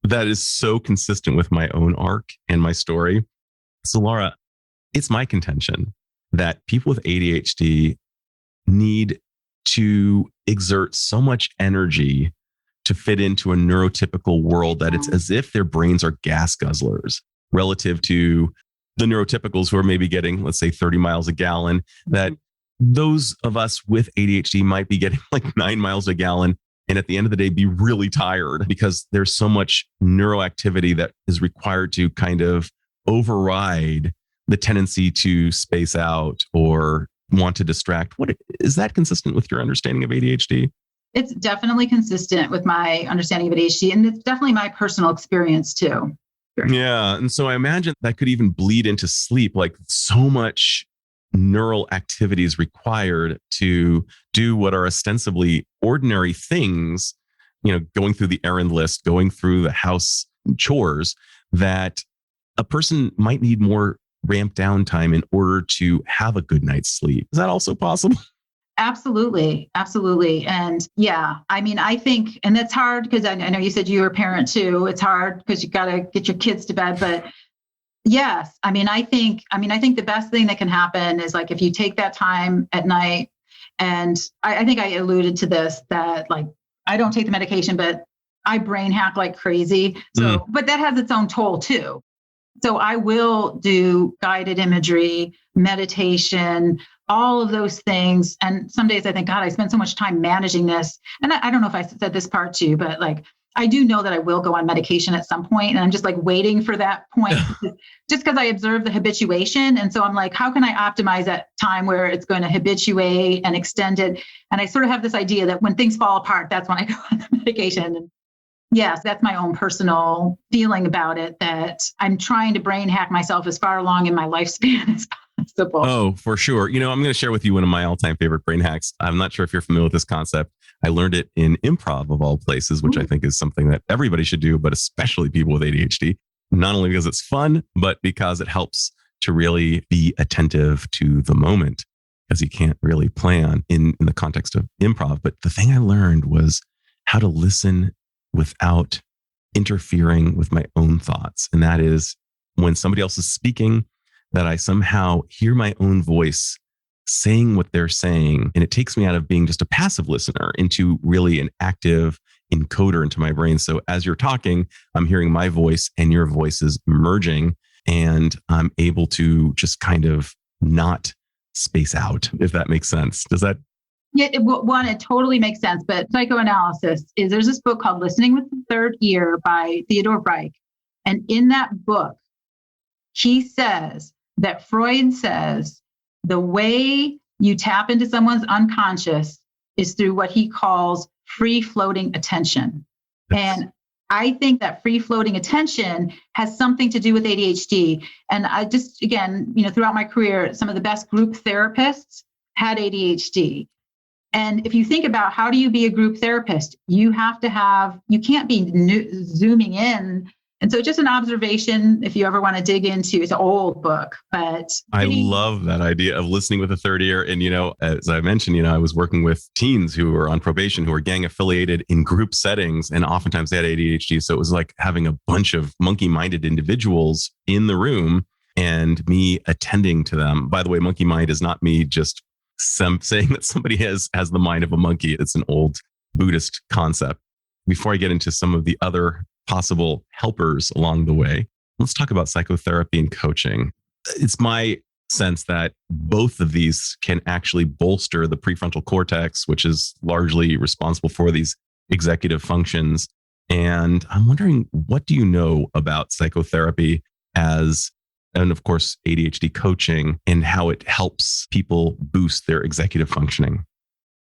That is so consistent with my own arc and my story. So, Lara, it's my contention that people with ADHD need to exert so much energy to fit into a neurotypical world that it's as if their brains are gas guzzlers relative to the neurotypicals who are maybe getting, let's say, 30 miles a gallon, that those of us with ADHD might be getting like 9 miles a gallon. And at the end of the day, be really tired because there's so much neuroactivity that is required to kind of override the tendency to space out or want to distract. What is that consistent with your understanding of ADHD? It's definitely consistent with my understanding of ADHD, and it's definitely my personal experience too. Yeah. And so I imagine that could even bleed into sleep, like so much neural activity is required to do what are ostensibly ordinary things, going through the errand list, going through the house chores, that a person might need more ramp down time in order to have a good night's sleep. Is that also possible? Absolutely. Absolutely. And yeah, I think, and that's hard because I know you said you were a parent too. It's hard because you got to get your kids to bed, but yes, I think the best thing that can happen is like if you take that time at night, and I think I alluded to this, that like I don't take the medication, but I brain hack like crazy. So, but that has its own toll too. So I will do guided imagery, meditation, all of those things. And some days I think, God, I spend so much time managing this. And I don't know if I said this part too, but like, I do know that I will go on medication at some point, and I'm just like waiting for that point just because I observe the habituation. And so I'm like, how can I optimize that time where it's going to habituate and extend it? And I sort of have this idea that when things fall apart, that's when I go on the medication. And yes, that's my own personal feeling about it, that I'm trying to brain hack myself as far along in my lifespan as possible. Oh, for sure. I'm going to share with you one of my all-time favorite brain hacks. I'm not sure if you're familiar with this concept. I learned it in improv of all places, which I think is something that everybody should do, but especially people with ADHD, not only because it's fun, but because it helps to really be attentive to the moment, because you can't really plan in the context of improv. But the thing I learned was how to listen without interfering with my own thoughts. And that is when somebody else is speaking, that I somehow hear my own voice saying what they're saying. And it takes me out of being just a passive listener into really an active encoder into my brain. So as you're talking, I'm hearing my voice and your voices merging, and I'm able to just kind of not space out, if that makes sense. Does that? Yeah, it totally makes sense. But psychoanalysis is, there's this book called Listening with the Third Ear by Theodore Reich. And in that book, he says that Freud says the way you tap into someone's unconscious is through what he calls free floating attention. And I think that free floating attention has something to do with ADHD. And I just, again, throughout my career, some of the best group therapists had ADHD. And if you think about how do you be a group therapist, you can't be zooming in. And so just an observation, if you ever want to dig into, it's an old book, but I love that idea of listening with a third ear. And, as I mentioned, I was working with teens who were on probation, who were gang affiliated in group settings, and oftentimes they had ADHD. So it was like having a bunch of monkey-minded individuals in the room and me attending to them. By the way, monkey mind is not me just saying that somebody has the mind of a monkey. It's an old Buddhist concept. Before I get into some of the other possible helpers along the way, let's talk about psychotherapy and coaching. It's my sense that both of these can actually bolster the prefrontal cortex, which is largely responsible for these executive functions. And I'm wondering, what do you know about psychotherapy and of course, ADHD coaching, and how it helps people boost their executive functioning?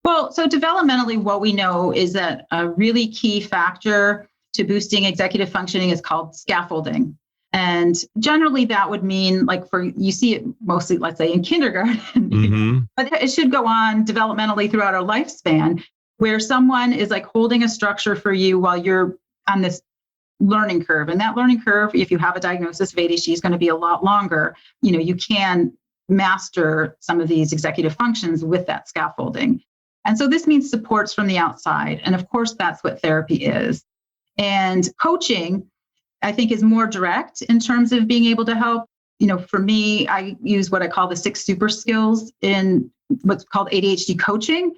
Well, so developmentally, what we know is that a really key factor to boosting executive functioning is called scaffolding. And generally that would mean, you see it mostly, let's say in kindergarten, Mm-hmm. but it should go on developmentally throughout our lifespan, where someone is holding a structure for you while you're on this learning curve. And that learning curve, if you have a diagnosis of ADHD, is going to be a lot longer. You can master some of these executive functions with that scaffolding. And so this means supports from the outside. And of course, that's what therapy is. And coaching, I think, is more direct in terms of being able to help. For me, I use what I call the 6 super skills in what's called ADHD coaching.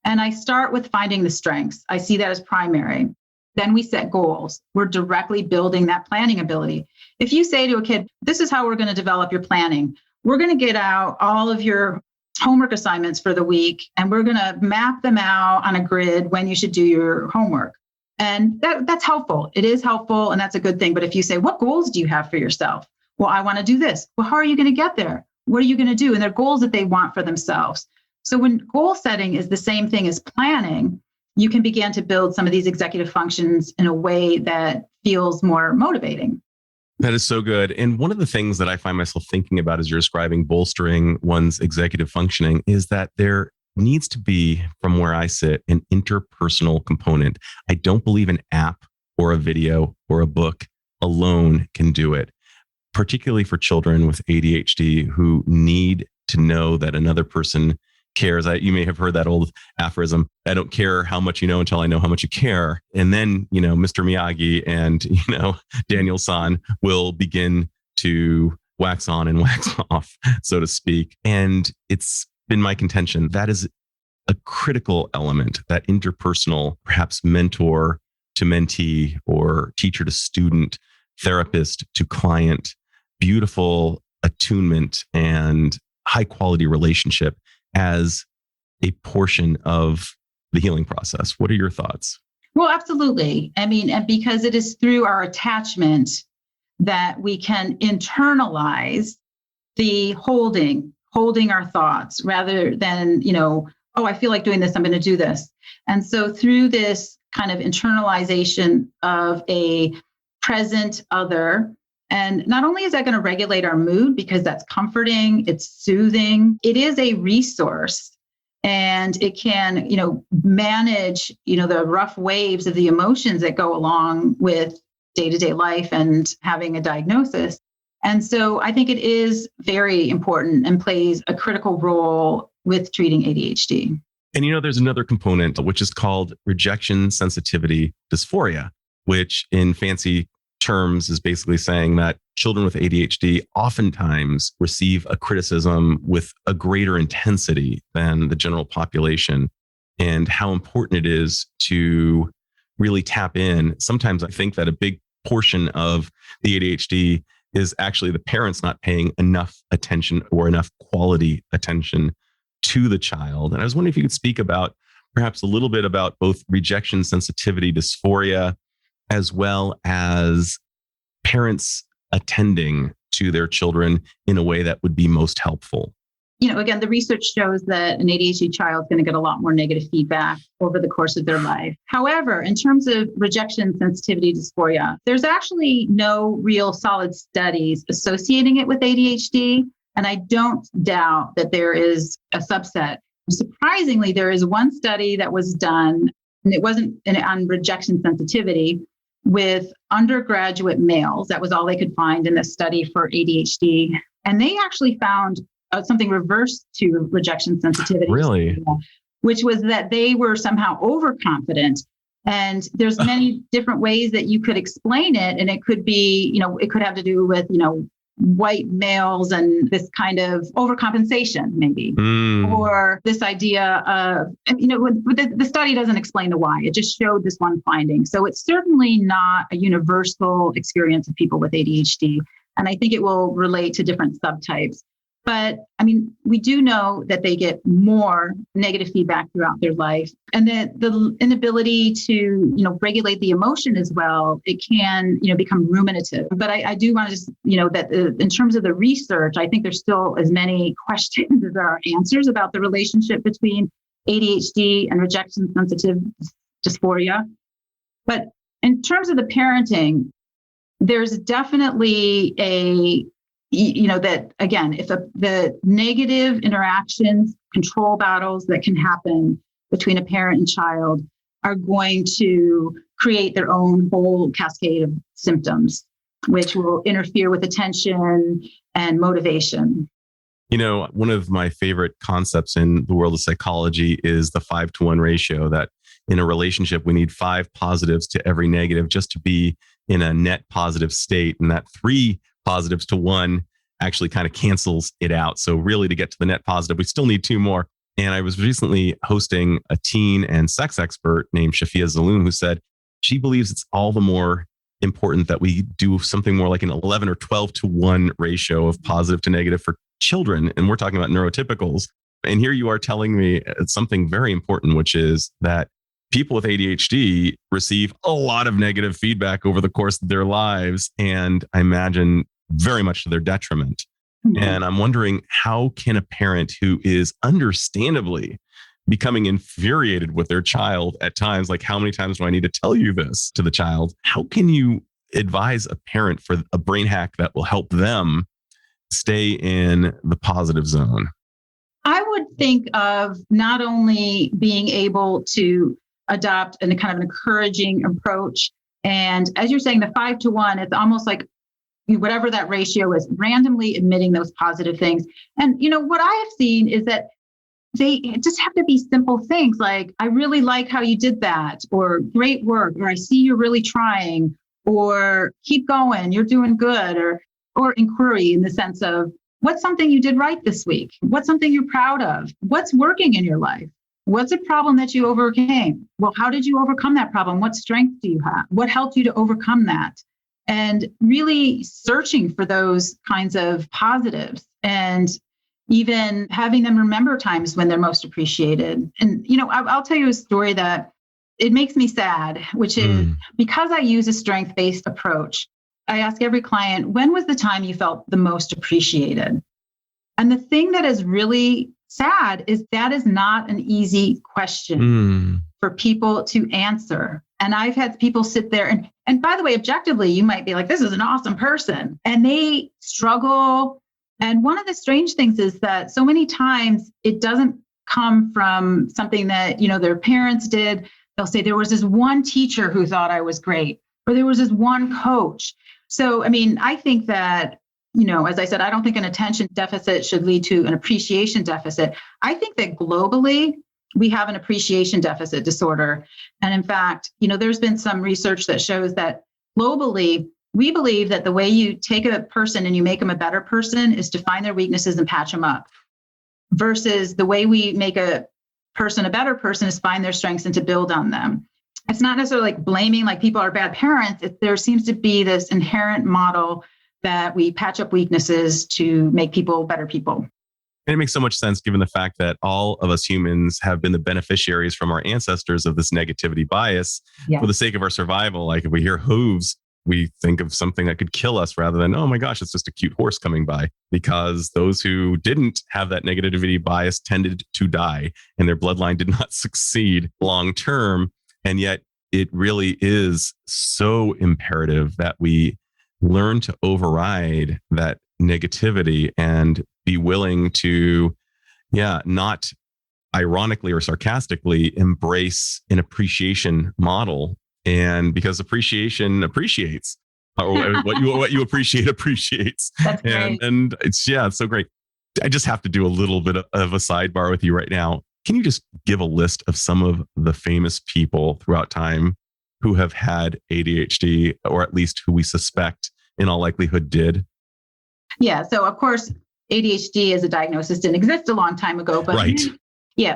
And I start with finding the strengths. I see that as primary. Then we set goals. We're directly building that planning ability. If you say to a kid, this is how we're going to develop your planning. We're going to get out all of your homework assignments for the week, and we're going to map them out on a grid when you should do your homework. And that's helpful. It is helpful, and that's a good thing. But if you say, what goals do you have for yourself? Well, I want to do this. Well, how are you going to get there? What are you going to do? And they're goals that they want for themselves. So when goal setting is the same thing as planning, you can begin to build some of these executive functions in a way that feels more motivating. That is so good. And one of the things that I find myself thinking about as you're describing bolstering one's executive functioning is that there needs to be, from where I sit, an interpersonal component. I don't believe an app or a video or a book alone can do it, particularly for children with ADHD who need to know that another person cares. You may have heard that old aphorism, I don't care how much you know until I know how much you care. And then, Mr. Miyagi and, Daniel-san will begin to wax on and wax off, so to speak. And it's been my contention that is a critical element, that interpersonal, perhaps mentor to mentee or teacher to student, therapist to client, beautiful attunement and high quality relationship as a portion of the healing process. What are your thoughts? Well, absolutely. I mean, and because it is through our attachment that we can internalize the holding our thoughts rather than, oh, I feel like doing this, I'm going to do this. And so through this kind of internalization of a present other, and not only is that going to regulate our mood because that's comforting, it's soothing, it is a resource, and it can, manage, the rough waves of the emotions that go along with day-to-day life and having a diagnosis. And so I think it is very important and plays a critical role with treating ADHD. And there's another component which is called rejection sensitivity dysphoria, which in fancy terms is basically saying that children with ADHD oftentimes receive a criticism with a greater intensity than the general population, and how important it is to really tap in. Sometimes I think that a big portion of the ADHD is actually the parents not paying enough attention or enough quality attention to the child. And I was wondering if you could speak about perhaps a little bit about both rejection sensitivity dysphoria, as well as parents attending to their children in a way that would be most helpful. again, the research shows that an ADHD child is going to get a lot more negative feedback over the course of their life. However, in terms of rejection sensitivity dysphoria, there's actually no real solid studies associating it with ADHD. And I don't doubt that there is a subset. Surprisingly, there is one study that was done, and it wasn't on rejection sensitivity, with undergraduate males. That was all they could find in this study for ADHD. And they actually found something reverse to rejection sensitivity. Really? Which was that they were somehow overconfident. And there's many different ways that you could explain it. And it could be, it could have to do with, white males and this kind of overcompensation, maybe, or this idea of, the study doesn't explain the why. It just showed this one finding. So it's certainly not a universal experience of people with ADHD. And I think it will relate to different subtypes. But we do know that they get more negative feedback throughout their life, and that the inability to, regulate the emotion as well, it can, become ruminative. But I do want to just, that in terms of the research, I think there's still as many questions as there are answers about the relationship between ADHD and rejection sensitive dysphoria. But in terms of the parenting, there's definitely that, again, if the negative interactions, control battles that can happen between a parent and child are going to create their own whole cascade of symptoms, which will interfere with attention and motivation. One of my favorite concepts in the world of psychology is the 5-to-1 ratio, that in a relationship, we need 5 positives to every negative just to be in a net positive state. And that 3 positives to 1 actually kind of cancels it out. So really, to get to the net positive, we still need 2 more. And I was recently hosting a teen and sex expert named Shafia Zaloom, who said she believes it's all the more important that we do something more like an 11 or 12-to-1 ratio of positive to negative for children. And we're talking about neurotypicals. And here you are telling me something very important, which is that people with ADHD receive a lot of negative feedback over the course of their lives, and I imagine very much to their detriment. Mm-hmm. And I'm wondering, how can a parent who is understandably becoming infuriated with their child at times, like, how many times do I need to tell you this to the child? How can you advise a parent for a brain hack that will help them stay in the positive zone? I would think of not only being able to adopt a kind of an encouraging approach. And as you're saying, the 5-to-1, it's almost like whatever that ratio is, randomly admitting those positive things. And, what I have seen is that they just have to be simple things like, I really like how you did that, or great work, or I see you're really trying, or keep going, you're doing good, or inquiry in the sense of, what's something you did right this week? What's something you're proud of? What's working in your life? What's a problem that you overcame? Well, how did you overcome that problem? What strength do you have? What helped you to overcome that? And really searching for those kinds of positives, and even having them remember times when they're most appreciated. And, I'll tell you a story that it makes me sad, which is because I use a strength-based approach, I ask every client, when was the time you felt the most appreciated? And the thing that is really sad is that is not an easy question for people to answer. And I've had people sit there and by the way, objectively, you might be like, this is an awesome person. And they struggle. And one of the strange things is that so many times it doesn't come from something that, their parents did. They'll say, there was this one teacher who thought I was great, or there was this one coach. So, I think that, as I said, I don't think an attention deficit should lead to an appreciation deficit. I think that globally, we have an appreciation deficit disorder. And in fact, there's been some research that shows that globally, we believe that the way you take a person and you make them a better person is to find their weaknesses and patch them up, versus the way we make a person a better person is find their strengths and to build on them. It's not necessarily like blaming, like people are bad parents. There seems to be this inherent model that we patch up weaknesses to make people better people. And it makes so much sense given the fact that all of us humans have been the beneficiaries from our ancestors of this negativity bias for the sake of our survival. Like if we hear hooves, we think of something that could kill us rather than, oh my gosh, it's just a cute horse coming by, because those who didn't have that negativity bias tended to die and their bloodline did not succeed long term. And yet it really is so imperative that we learn to override that negativity and be willing to, not ironically or sarcastically embrace an appreciation model. And because appreciation appreciates, or what you appreciate appreciates. That's great. And it's so great. I just have to do a little bit of a sidebar with you right now. Can you just give a list of some of the famous people throughout time who have had ADHD, or at least who we suspect in all likelihood did? Yeah. So of course, ADHD as a diagnosis didn't exist a long time ago, but right.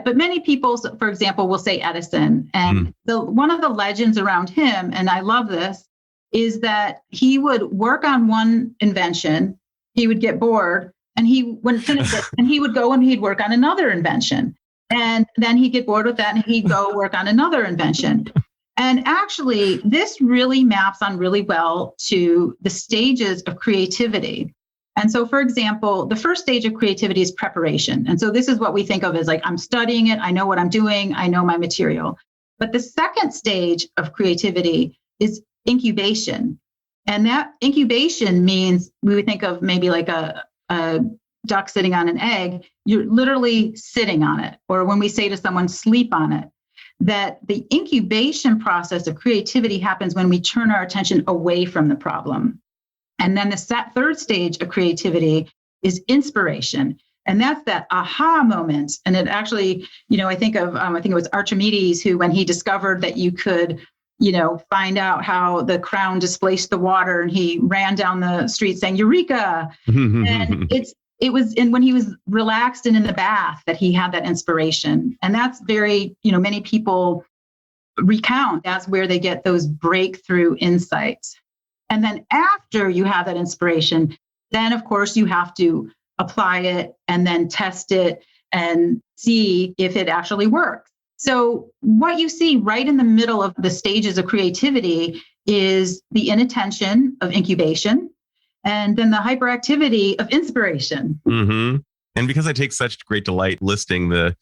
But many people, for example, will say Edison. And one of the legends around him, and I love this, is that he would work on one invention, he would get bored, and he wouldn't finish it, and he would go and he'd work on another invention. And then he'd get bored with that and he'd go work on another invention. And actually, this really maps on really well to the stages of creativity. And so, for example, the first stage of creativity is preparation. And so this is what we think of as like, I'm studying it, I know what I'm doing, I know my material. But the second stage of creativity is incubation. And that incubation means we would think of maybe like a duck sitting on an egg. You're literally sitting on it. Or when we say to someone, sleep on it, that the incubation process of creativity happens when we turn our attention away from the problem. And then the third stage of creativity is inspiration. And that's that aha moment. And it actually, I think it was Archimedes who, when he discovered that you could, find out how the crown displaced the water, and he ran down the street saying, Eureka. And it was when he was relaxed and in the bath that he had that inspiration. And that's very, many people recount that's where they get those breakthrough insights. And then after you have that inspiration, then of course you have to apply it and then test it and see if it actually works. So what you see right in the middle of the stages of creativity is the inattention of incubation, and then the hyperactivity of inspiration. Mm-hmm. And because I take such great delight listing the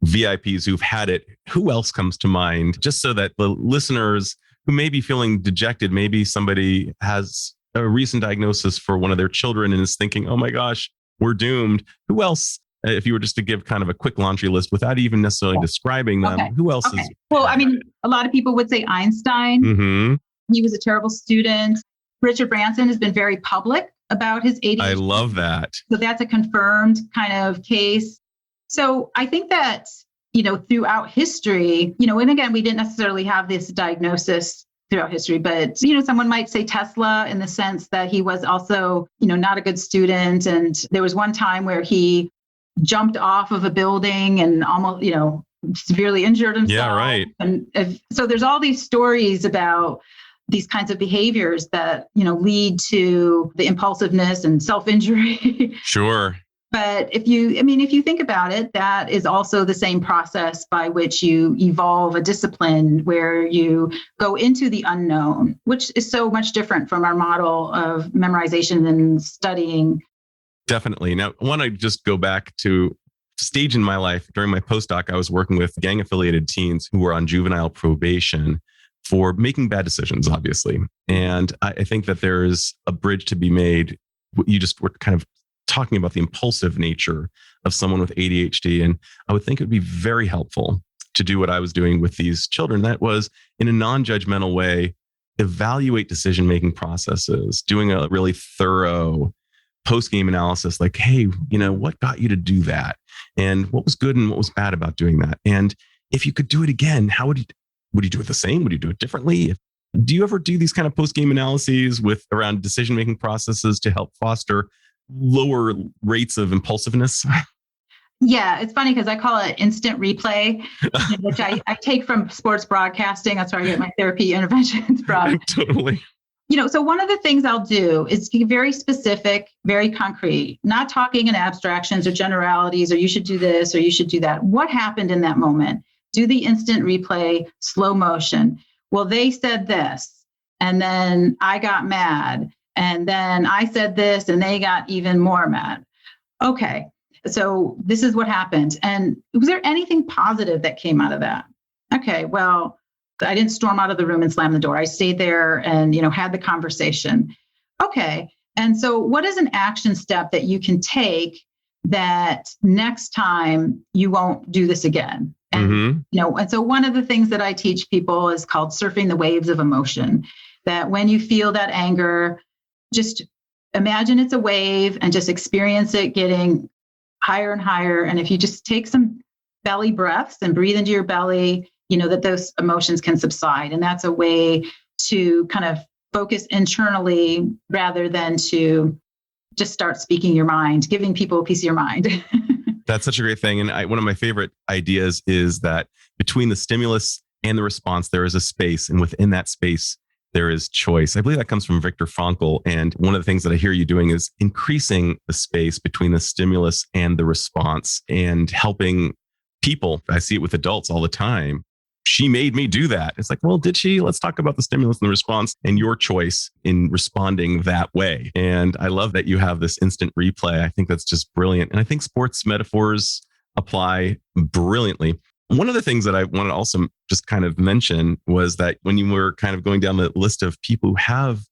VIPs who've had it, who else comes to mind? Just so that the listeners who may be feeling dejected, maybe somebody has a recent diagnosis for one of their children and is thinking, oh my gosh, we're doomed. Who else, if you were just to give kind of a quick laundry list without even necessarily describing them, who else is? Well, a lot of people would say Einstein. Mm-hmm. He was a terrible student. Richard Branson has been very public about his ADHD. I love that. So that's a confirmed kind of case. So I think that, throughout history, and again, we didn't necessarily have this diagnosis throughout history, but, someone might say Tesla in the sense that he was also, not a good student. And there was one time where he jumped off of a building and almost, severely injured himself. Yeah, right. And so there's all these stories about these kinds of behaviors that, lead to the impulsiveness and self-injury. Sure. But if you think about it, that is also the same process by which you evolve a discipline where you go into the unknown, which is so much different from our model of memorization and studying. Definitely. Now, I want to just go back to stage in my life. During my postdoc, I was working with gang-affiliated teens who were on juvenile probation for making bad decisions, obviously. And I think that there's a bridge to be made. You just were kind of talking about the impulsive nature of someone with ADHD. And I would think it would be very helpful to do what I was doing with these children. That was, in a non-judgmental way, evaluate decision-making processes, doing a really thorough post-game analysis, like, hey, what got you to do that? And what was good and what was bad about doing that? And if you could do it again, how would you do it the same? Would you do it differently? Do you ever do these kind of post-game analyses around decision-making processes to help foster lower rates of impulsiveness? Yeah, it's funny because I call it instant replay, which I take from sports broadcasting. That's where I get my therapy interventions from. Totally. So one of the things I'll do is be very specific, very concrete, not talking in abstractions or generalities, or you should do this or you should do that. What happened in that moment? Do the instant replay, slow motion. Well, they said this. And then I got mad. And then I said this and they got even more mad. Okay. So this is what happened. And was there anything positive that came out of that? Okay. Well, I didn't storm out of the room and slam the door. I stayed there and, had the conversation. Okay. And so what is an action step that you can take that next time you won't do this again? And, and so one of the things that I teach people is called surfing the waves of emotion, that when you feel that anger, just imagine it's a wave and just experience it getting higher and higher. And if you just take some belly breaths and breathe into your belly, that those emotions can subside. And that's a way to kind of focus internally rather than to just start speaking your mind, giving people a piece of your mind. That's such a great thing. And one of my favorite ideas is that between the stimulus and the response, there is a space. And within that space, there is choice. I believe that comes from Viktor Frankl. And one of the things that I hear you doing is increasing the space between the stimulus and the response and helping people. I see it with adults all the time. She made me do that. It's like, well, did she? Let's talk about the stimulus and the response and your choice in responding that way. And I love that you have this instant replay. I think that's just brilliant. And I think sports metaphors apply brilliantly. One of the things that I want to also just kind of mention was that when you were kind of going down the list of people who have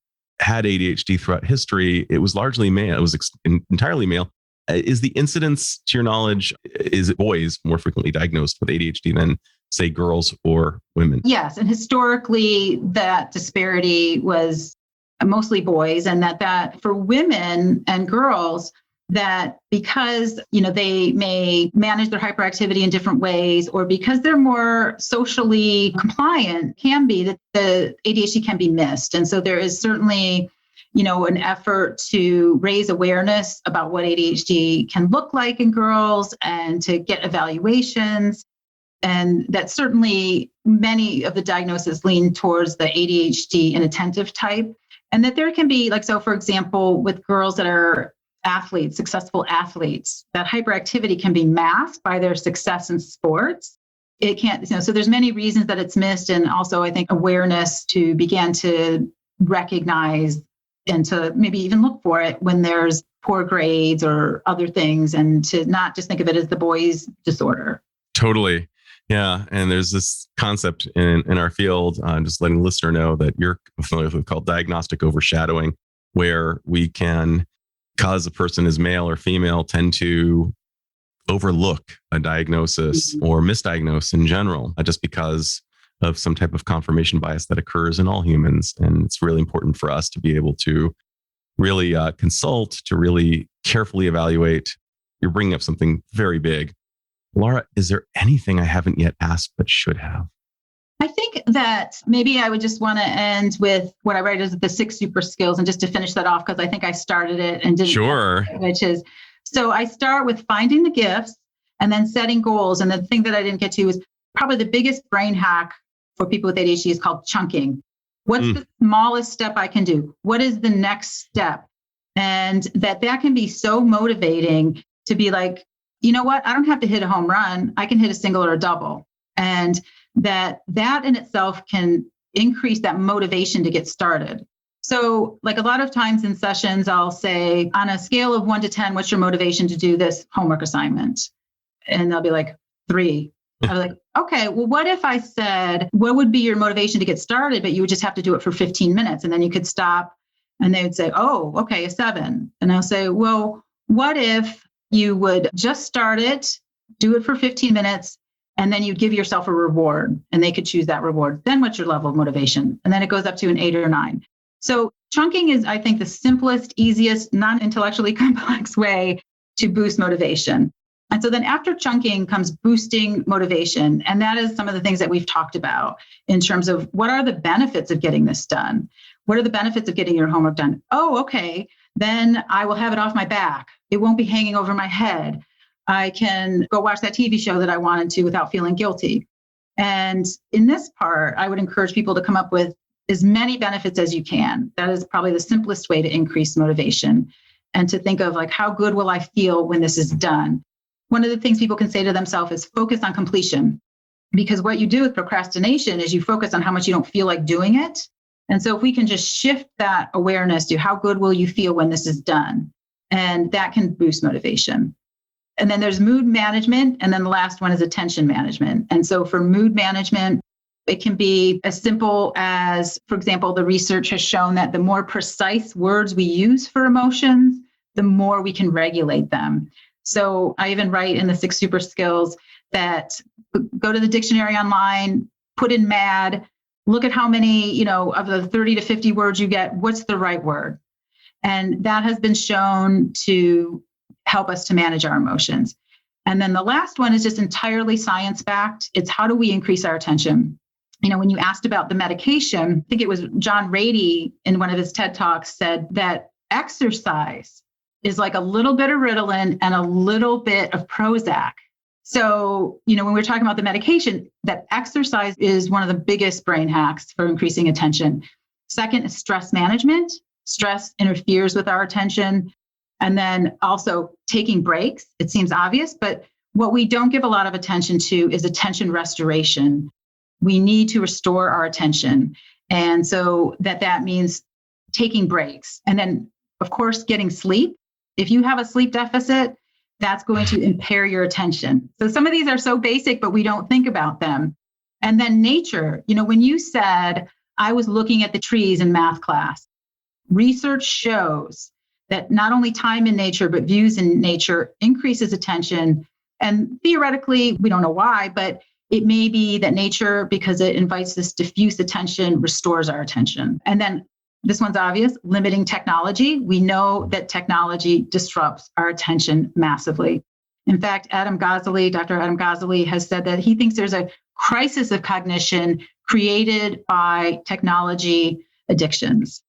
had ADHD throughout history, it was largely male. It was entirely male. Is the incidence, to your knowledge, is it boys more frequently diagnosed with ADHD than, say, girls or women? Yes. And historically, that disparity was mostly boys, and that for women and girls, that because, they may manage their hyperactivity in different ways, or because they're more socially compliant, can be that the ADHD can be missed. And so there is certainly, an effort to raise awareness about what ADHD can look like in girls and to get evaluations. And that certainly many of the diagnoses lean towards the ADHD inattentive type. And that there can be, so for example, with girls that are athletes, successful athletes, that hyperactivity can be masked by their success in sports. It can't, so there's many reasons that it's missed. And also, I think awareness to begin to recognize and to maybe even look for it when there's poor grades or other things, and to not just think of it as the boys' disorder. Totally. Yeah. And there's this concept in our field, just letting the listener know that you're familiar with, called diagnostic overshadowing, where we can, because a person is male or female, tend to overlook a diagnosis or misdiagnose in general, just because of some type of confirmation bias that occurs in all humans. And it's really important for us to be able to really consult, to really carefully evaluate. You're bringing up something very big. Lara, is there anything I haven't yet asked but should have? I think that maybe I would just want to end with what I write as the 6 super skills, and just to finish that off, because I think I started it and didn't. Sure. Which is, so I start with finding the gifts and then setting goals. And the thing that I didn't get to is probably the biggest brain hack for people with ADHD is called chunking. What's the smallest step I can do? What is the next step? And that can be so motivating to be like, you know what? I don't have to hit a home run. I can hit a single or a double. And that in itself can increase that motivation to get started. So like a lot of times in sessions, I'll say, on a scale of 1 to 10, what's your motivation to do this homework assignment? And they'll be like 3. I was like, okay, well, what if I said, what would be your motivation to get started, but you would just have to do it for 15 minutes and then you could stop? And they would say, oh, okay, a 7. And I'll say, well, what if you would just start it, do it for 15 minutes, and then you give yourself a reward, and they could choose that reward. Then what's your level of motivation? And then it goes up to an 8 or 9. So chunking is, I think, the simplest, easiest, non-intellectually complex way to boost motivation. And so then after chunking comes boosting motivation. And that is some of the things that we've talked about in terms of what are the benefits of getting this done? What are the benefits of getting your homework done? Oh, okay. Then I will have it off my back. It won't be hanging over my head. I can go watch that TV show that I wanted to without feeling guilty. And in this part, I would encourage people to come up with as many benefits as you can. That is probably the simplest way to increase motivation, and to think of like, how good will I feel when this is done? One of the things people can say to themselves is focus on completion, because what you do with procrastination is you focus on how much you don't feel like doing it. And so if we can just shift that awareness to how good will you feel when this is done, and that can boost motivation. And then there's mood management. And then the last one is attention management. And so for mood management, it can be as simple as, for example, the research has shown that the more precise words we use for emotions, the more we can regulate them. So I even write in the 6 super skills that go to the dictionary online, put in mad, look at how many, of the 30 to 50 words you get, what's the right word? And that has been shown to help us to manage our emotions. And then the last one is just entirely science-backed. It's how do we increase our attention? When you asked about the medication, I think it was John Rady in one of his TED Talks said that exercise is like a little bit of Ritalin and a little bit of Prozac. So, when we're talking about the medication, that exercise is one of the biggest brain hacks for increasing attention. Second is stress management. Stress interferes with our attention. And then also taking breaks. It seems obvious, but what we don't give a lot of attention to is attention restoration. We need to restore our attention. And so that means taking breaks. And then, of course, getting sleep. If you have a sleep deficit, that's going to impair your attention. So some of these are so basic, but we don't think about them. And then nature. When you said, I was looking at the trees in math class, research shows that not only time in nature, but views in nature increases attention. And theoretically, we don't know why, but it may be that nature, because it invites this diffuse attention, restores our attention. And then this one's obvious, limiting technology. We know that technology disrupts our attention massively. In fact, Dr. Adam Gazzaley has said that he thinks there's a crisis of cognition created by technology addictions.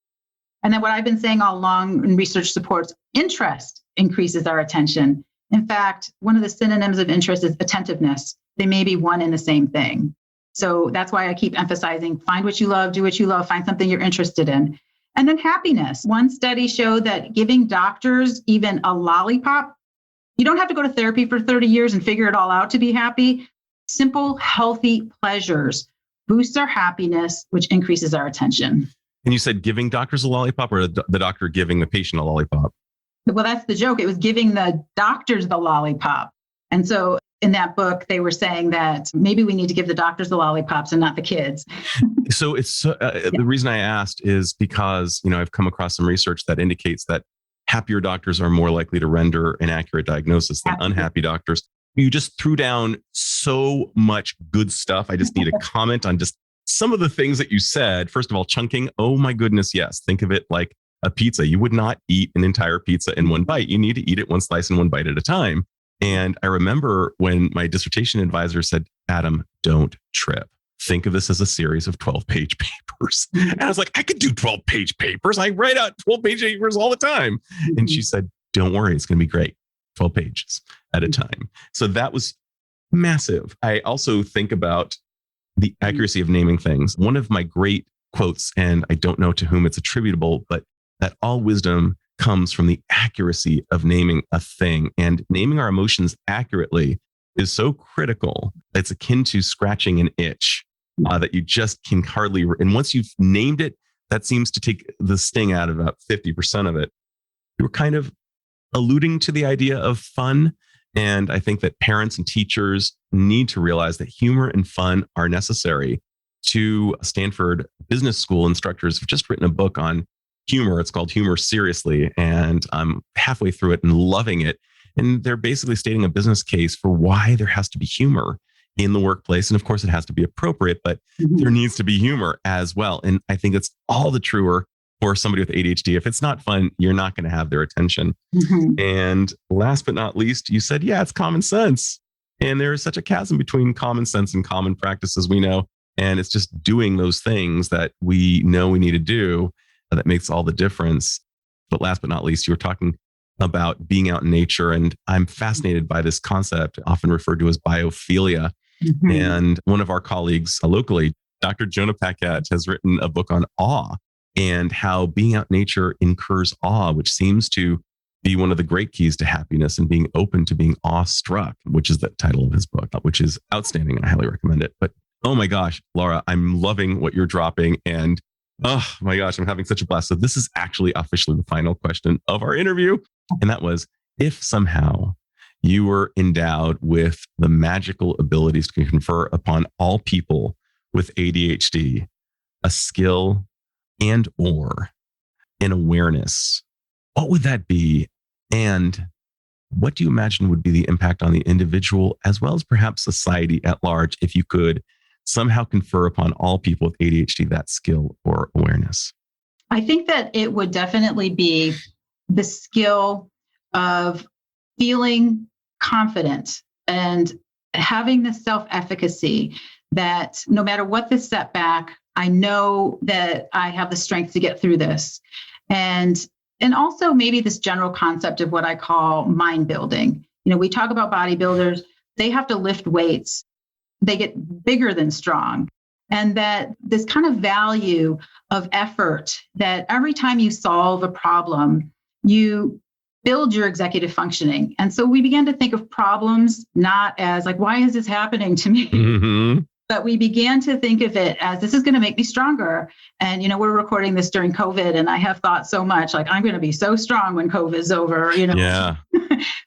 And then what I've been saying all along, and research supports, interest increases our attention. In fact, one of the synonyms of interest is attentiveness. They may be one and the same thing. So that's why I keep emphasizing, find what you love, do what you love, find something you're interested in. And then happiness. One study showed that giving doctors even a lollipop, you don't have to go to therapy for 30 years and figure it all out to be happy. Simple, healthy pleasures boosts our happiness, which increases our attention. And you said giving doctors a lollipop, or the doctor giving the patient a lollipop? Well, that's the joke. It was giving the doctors the lollipop. And so in that book, they were saying that maybe we need to give the doctors the lollipops and not the kids. So the reason I asked is because, I've come across some research that indicates that happier doctors are more likely to render an accurate diagnosis than unhappy doctors. You just threw down so much good stuff. I just need a comment on just some of the things that you said. First of all, chunking. Oh my goodness. Yes. Think of it like a pizza. You would not eat an entire pizza in one bite. You need to eat it one slice and one bite at a time. And I remember when my dissertation advisor said, Adam, don't trip. Think of this as a series of 12-page papers. And I was like, I could do 12-page papers. I write out 12-page papers all the time. And she said, don't worry, it's going to be great. 12 pages at a time. So that was massive. I also think about the accuracy of naming things. One of my great quotes, and I don't know to whom it's attributable, but that all wisdom comes from the accuracy of naming a thing. And naming our emotions accurately is so critical. It's akin to scratching an itch that you just can hardly. And once you've named it, that seems to take the sting out of about 50% of it. You were kind of alluding to the idea of fun. And I think that parents and teachers need to realize that humor and fun are necessary. Two Stanford Business School instructors have just written a book on humor. It's called Humor Seriously. And I'm halfway through it and loving it. And they're basically stating a business case for why there has to be humor in the workplace. And of course, it has to be appropriate, but there needs to be humor as well. And I think it's all the truer for somebody with ADHD. If it's not fun, you're not going to have their attention. And last but not least, you said, yeah, it's common sense. And there is such a chasm between common sense and common practices, we know. And it's just doing those things that we know we need to do that makes all the difference. But last but not least, you were talking about being out in nature. And I'm fascinated by this concept, often referred to as biophilia. And one of our colleagues locally, Dr. Jonah Paquette, has written a book on awe and how being out in nature incurs awe, which seems to be one of the great keys to happiness, and being open to being awestruck, which is the title of his book, which is outstanding. And I highly recommend it. But oh my gosh, Lara, I'm loving what you're dropping. And Oh my gosh, I'm having such a blast. So this is actually officially the final question of our interview. And that was, if somehow you were endowed with the magical abilities to confer upon all people with ADHD, a skill and or an awareness, what would that be? And what do you imagine would be the impact on the individual as well as perhaps society at large if you could somehow confer upon all people with ADHD that skill or awareness? I think that it would definitely be the skill of feeling confident and having the self-efficacy that no matter what the setback, I know that I have the strength to get through this. And also maybe this general concept of what I call mind building. We talk about bodybuilders, they have to lift weights. They get bigger than strong. And that this kind of value of effort, that every time you solve a problem, you build your executive functioning. And so we began to think of problems not as like, why is this happening to me? Mm-hmm. But we began to think of it as, this is going to make me stronger. And, we're recording this during COVID, and I have thought so much like, I'm going to be so strong when COVID is over, Yeah.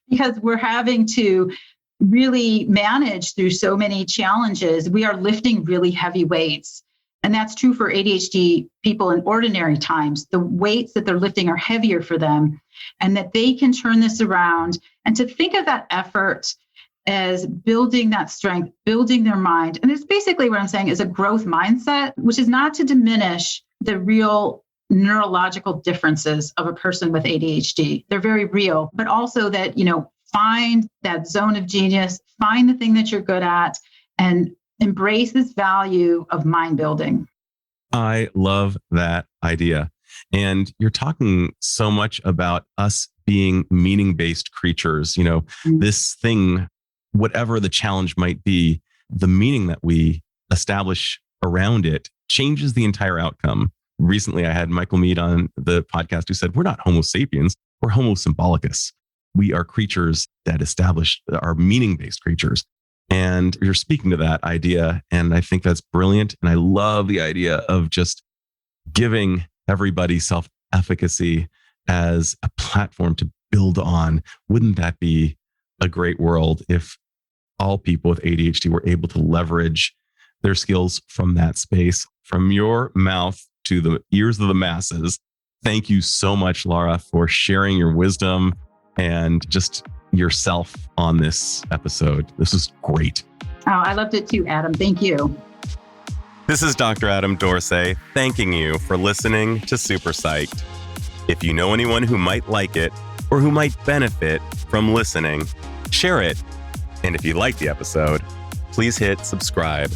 because we're having to really manage through so many challenges. We are lifting really heavy weights. And that's true for ADHD people in ordinary times. The weights that they're lifting are heavier for them, and that they can turn this around. And to think of that effort as building that strength, building their mind. And it's basically what I'm saying is a growth mindset, which is not to diminish the real neurological differences of a person with ADHD. They're very real, but also that, find that zone of genius, find the thing that you're good at, and embrace this value of mind building. I love that idea. And you're talking so much about us being meaning-based creatures, this thing, whatever the challenge might be, the meaning that we establish around it changes the entire outcome. Recently, I had Michael Mead on the podcast who said, we're not Homo sapiens, we're Homo symbolicus. We are creatures that are meaning-based creatures. And you're speaking to that idea. And I think that's brilliant. And I love the idea of just giving everybody self-efficacy as a platform to build on. Wouldn't that be a great world if all people with ADHD were able to leverage their skills from that space? From your mouth to the ears of the masses. Thank you so much, Lara, for sharing your wisdom and just yourself on this episode. This is great. Oh, I loved it too, Adam. Thank you. This is Dr. Adam Dorsey thanking you for listening to Super Psyched. If you know anyone who might like it or who might benefit from listening, share it. And if you like the episode, please hit subscribe